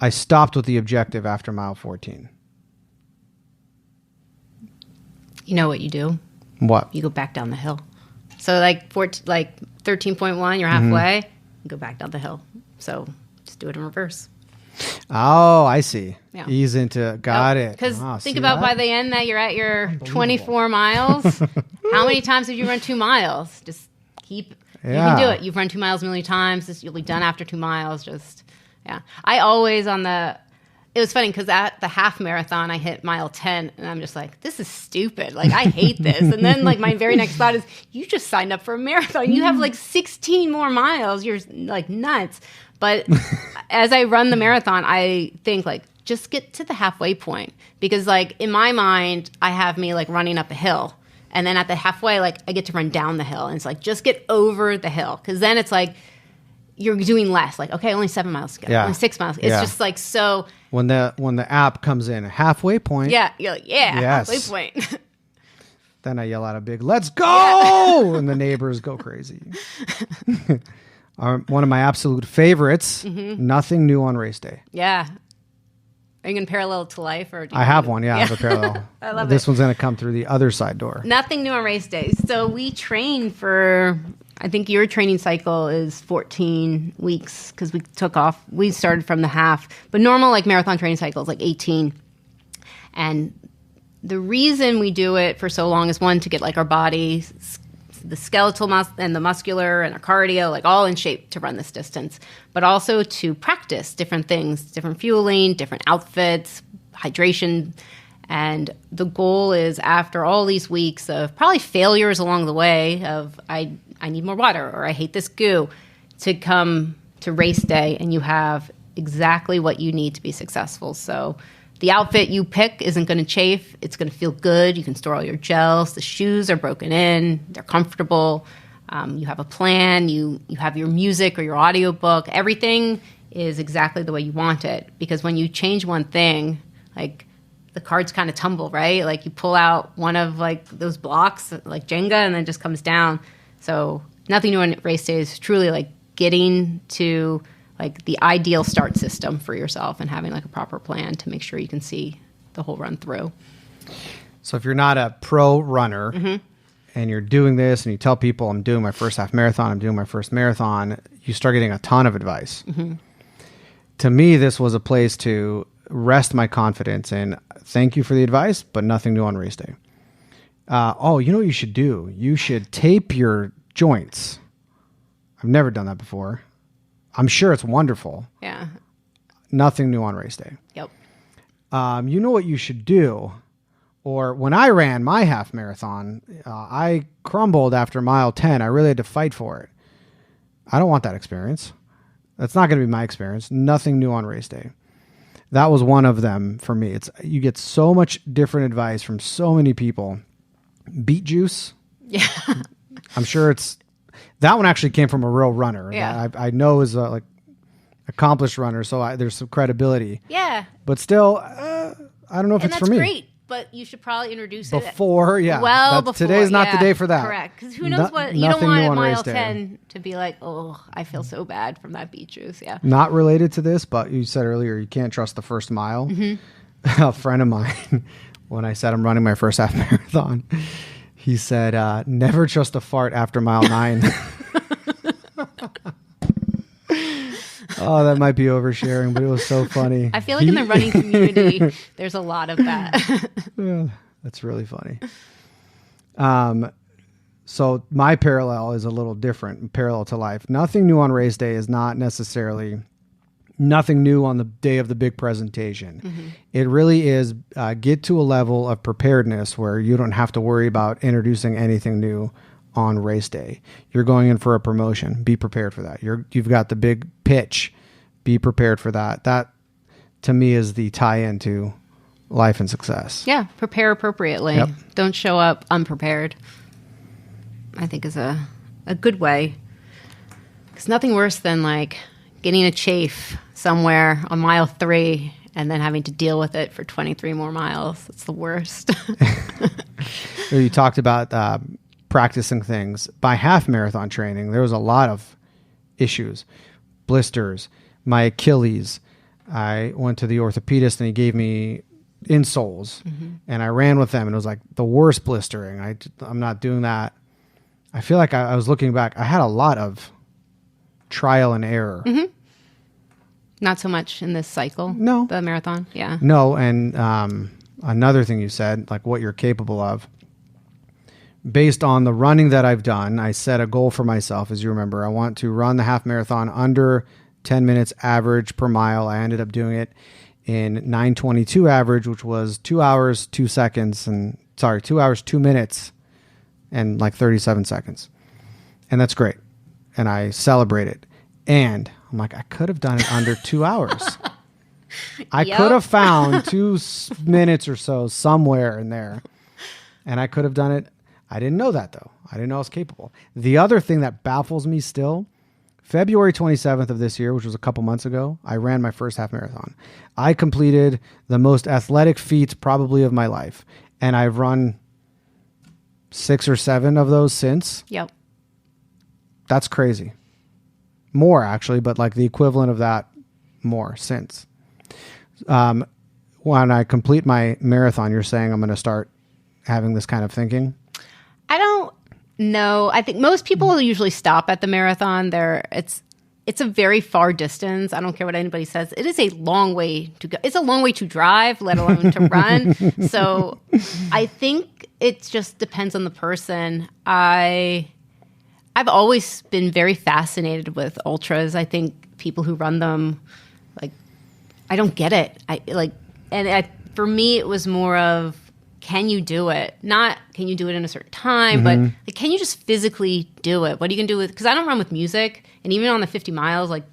A: I stopped with the objective after mile 14.
B: You know what you do?
A: What?
B: You go back down the hill. So like 13.1, you're halfway, you go back down the hill. So just do it in reverse.
A: Oh, I see.
B: Yeah.
A: Ease into, got it.
B: Because think about by the end that you're at your 24 miles, how many times have you run 2 miles? Just keep, you can do it. You've run 2 miles a million times. You'll be done after 2 miles. I always it was funny because at the half marathon, I hit mile 10 and I'm just like, this is stupid. Like, I hate this. And then like my very next thought is, you just signed up for a marathon. You have like 16 more miles. You're like nuts. But as I run the marathon, I think like, just get to the halfway point. Because like in my mind, I have me like running up a hill. And then at the halfway, like I get to run down the hill. And it's like, just get over the hill. Because then it's like, you're doing less. Like, okay, only 7 miles to go. Only 6 miles. It's just like so.
A: When the app comes in, halfway point.
B: Yeah, you're like, yes. Halfway point.
A: Then I yell out a big, let's go! And the neighbors go crazy. One of my absolute favorites, nothing new on race day.
B: Yeah. Are you going to parallel to life? Or
A: I have one, I have a parallel.
B: I love
A: this one's going to come through the other side door.
B: Nothing new on race day. So we train for, I think your training cycle is 14 weeks because we started from the half. But normal like marathon training cycle is like 18. And the reason we do it for so long is one, to get like our body, the skeletal and the muscular and our cardio, like all in shape to run this distance, but also to practice different things, different fueling, different outfits, hydration. And the goal is, after all these weeks of probably failures along the way of I need more water or I hate this goo, to come to race day and you have exactly what you need to be successful. So The outfit you pick isn't going to chafe. It's going to feel good. You can store all your gels. The shoes are broken in. They're comfortable. You have a plan. You have your music or your audiobook. Everything is exactly the way you want it. Because when you change one thing, like the cards kind of tumble, right? Like you pull out one of like those blocks, like Jenga, and then it just comes down. So nothing new on race day is truly like getting to like the ideal start system for yourself and having like a proper plan to make sure you can see the whole run through.
A: So if you're not a pro runner and you're doing this and you tell people I'm doing my first half marathon, I'm doing my first marathon, you start getting a ton of advice. To me, this was a place to rest my confidence in thank you for the advice, but nothing new on race day. Oh, you know what you should do? You should tape your joints. I've never done that before. I'm sure it's wonderful.
B: Yeah.
A: Nothing new on race day.
B: Yep.
A: You know what you should do? Or when I ran my half marathon, I crumbled after mile 10. I really had to fight for it. I don't want that experience. That's not going to be my experience. Nothing new on race day. That was one of them for me. You get so much different advice from so many people. Beet juice.
B: Yeah.
A: I'm sure that one actually came from a real runner.
B: Yeah.
A: That I know is a like accomplished runner, so there's some credibility.
B: Yeah.
A: But still, I don't know if it's for me.
B: And that's great, but you should probably introduce it
A: before. Yeah.
B: Well, before.
A: Today's not the day for that.
B: Correct. Because who knows what, you don't
A: Nothing
B: want
A: new
B: at
A: on
B: mile
A: race day.
B: 10 to be like, oh, I feel so bad from that beet juice. Yeah.
A: Not related to this, but you said earlier you can't trust the first mile. A friend of mine, when I said I'm running my first half marathon, he said, never trust a fart after mile 9. Oh, that might be oversharing, but it was so funny.
B: I feel like in the running community, there's a lot of that.
A: Yeah, that's really funny. So my parallel is a little different, parallel to life. Nothing new on race day is not necessarily nothing new on the day of the big presentation. It really is get to a level of preparedness where you don't have to worry about introducing anything new on race day. You're going in for a promotion. Be prepared for that. You've got the big pitch. Be prepared for that. That, to me, is the tie-in to life and success.
B: Yeah, prepare appropriately.
A: Yep.
B: Don't show up unprepared, I think is a good way. Because nothing worse than like getting a chafe somewhere on mile 3 and then having to deal with it for 23 more miles. It's the worst.
A: You talked about practicing things. By half marathon training, there was a lot of issues. Blisters, my Achilles. I went to the orthopedist and he gave me insoles and I ran with them and it was like the worst blistering. I'm not doing that. I feel like I was looking back. I had a lot of trial and error.
B: Not so much in this cycle.
A: No.
B: The marathon. Yeah.
A: No. And another thing you said, like what you're capable of. Based on the running that I've done, I set a goal for myself. As you remember, I want to run the half marathon under 10 minutes average per mile. I ended up doing it in 9:22 average, which was 2 hours, 2 seconds, 2 hours, 2 minutes and like 37 seconds. And that's great. And I celebrate it. And I'm like, I could have done it under 2 hours. I could have found 2 minutes or so somewhere in there. And I could have done it. I didn't know that, though. I didn't know I was capable. The other thing that baffles me still, February 27th of this year, which was a couple months ago, I ran my first half marathon. I completed the most athletic feat probably of my life. And I've run 6 or 7 of those since.
B: Yep.
A: That's crazy. More, actually, but like the equivalent of that more since. When I complete my marathon, you're saying I'm going to start having this kind of thinking?
B: I don't know. I think most people will usually stop at the marathon. It's a very far distance. I don't care what anybody says. It is a long way to go. It's a long way to drive, let alone to run. So I think it just depends on the person. I've always been very fascinated with ultras. I think people who run them, like, I don't get it. For me, it was more of, can you do it? Not can you do it in a certain time, but like, can you just physically do it? What are you going to do with, because I don't run with music, and even on the 50 miles, like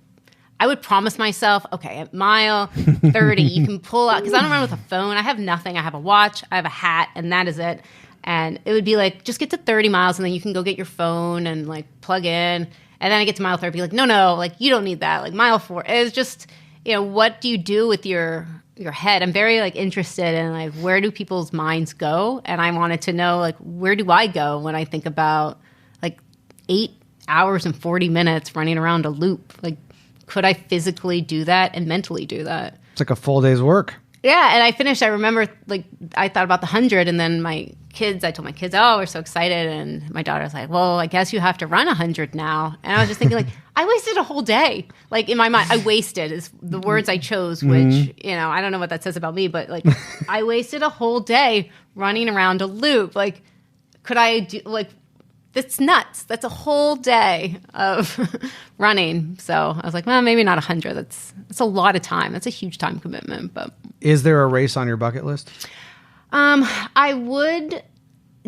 B: I would promise myself, okay, at mile 30, you can pull out, because I don't run with a phone. I have nothing. I have a watch, I have a hat, and that is it. And it would be like, just get to 30 miles, and then you can go get your phone and like plug in. And then I get to mile 30, be like, no, like you don't need that. Like mile 4, it's just, what do you do with your head? I'm very like interested in like, where do people's minds go? And I wanted to know, like, where do I go when I think about like 8 hours and 40 minutes running around a loop? Like, could I physically do that and mentally do that?
A: It's like a full day's work.
B: Yeah, and I finished. I remember, like, I thought about the 100, and then I told my kids, oh, we're so excited. And my daughter was like, well, I guess you have to run 100 now. And I was just thinking, like, I wasted a whole day. Like, in my mind, I wasted is the words I chose, which, I don't know what that says about me, but, like, I wasted a whole day running around a loop. Like, could I do, like, that's nuts. That's a whole day of running. So I was like, well, maybe not 100. That's a lot of time. That's a huge time commitment. But
A: is there a race on your bucket list?
B: I would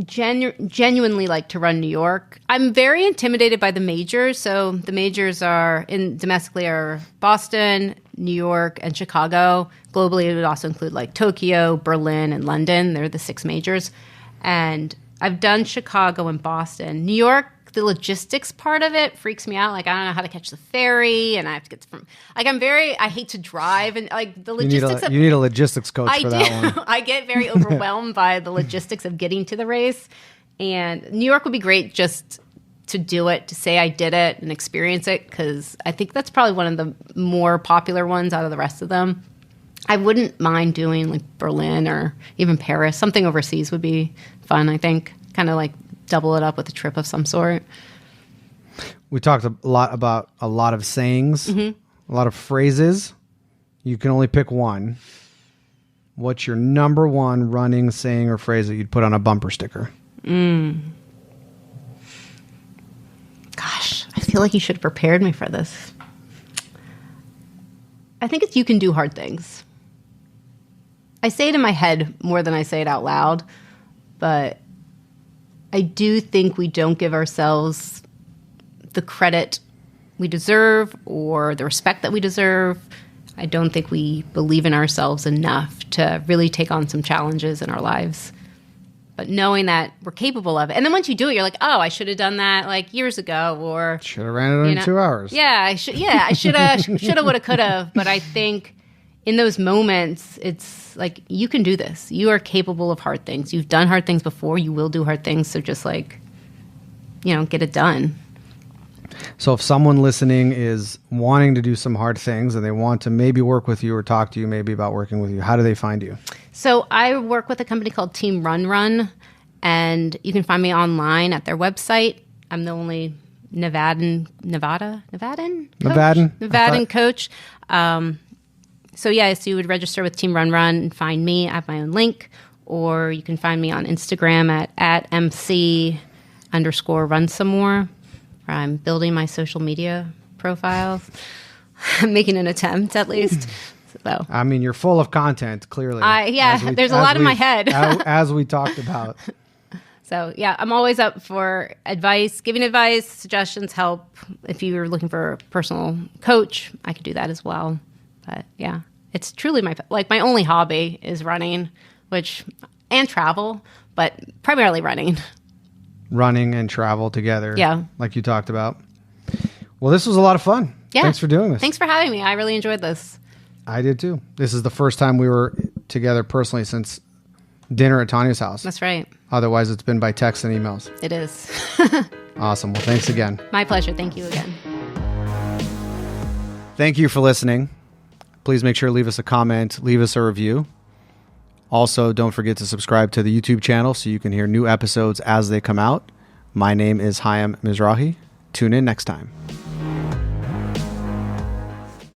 B: genuinely like to run New York. I'm very intimidated by the majors. So the majors are domestically are Boston, New York, and Chicago. Globally, it would also include like Tokyo, Berlin, and London. They're the 6 majors. And I've done Chicago and Boston. New York, the logistics part of it freaks me out. Like, I don't know how to catch the ferry, and I have to get from, like, I hate to drive, and like the logistics.
A: You need a logistics coach for that one.
B: I get very overwhelmed by the logistics of getting to the race. And New York would be great just to do it, to say I did it and experience it, because I think that's probably one of the more popular ones out of the rest of them. I wouldn't mind doing like Berlin or even Paris. Something overseas would be fun, I think. Kind of like double it up with a trip of some sort.
A: We talked a lot about a lot of sayings, a lot of phrases. You can only pick one. What's your number one running saying or phrase that you'd put on a bumper sticker?
B: Gosh, I feel like you should have prepared me for this. I think it's, you can do hard things. I say it in my head more than I say it out loud, but I do think we don't give ourselves the credit we deserve or the respect that we deserve. I don't think we believe in ourselves enough to really take on some challenges in our lives. But knowing that we're capable of it. And then once you do it, you're like, oh, I should have done that like years ago, or
A: should have ran it in 2 hours.
B: Yeah, I should have, would have, could have. But I think in those moments, it's like, you can do this. You are capable of hard things. You've done hard things before. You will do hard things. So just like, get it done.
A: So if someone listening is wanting to do some hard things and they want to maybe work with you or talk to you maybe about working with you, how do they find you?
B: So I work with a company called Team Run Run, and you can find me online at their website. I'm the only Nevadan coach. So you would register with Team Run Run and find me. I have my own link, or you can find me on Instagram at MC_run some more. I'm building my social media profiles. I'm making an attempt at least. So.
A: I mean, you're full of content, clearly.
B: There's a lot in my head.
A: as we talked about.
B: So, I'm always up for advice, giving advice, suggestions, help. If you're looking for a personal coach, I could do that as well. But, it's truly my only hobby is running, and travel, but primarily running.
A: Running and travel together.
B: Yeah.
A: Like you talked about. Well, this was a lot of fun.
B: Yeah.
A: Thanks for doing this.
B: Thanks for having me. I really enjoyed this.
A: I did too. This is the first time we were together personally since dinner at Tanya's house.
B: That's right.
A: Otherwise, it's been by text and emails.
B: It is.
A: Awesome. Well, thanks again.
B: My pleasure. Thank you again.
A: Thank you for listening. Please make sure to leave us a comment, leave us a review. Also, don't forget to subscribe to the YouTube channel so you can hear new episodes as they come out. My name is Hayam Mizrahi. Tune in next time.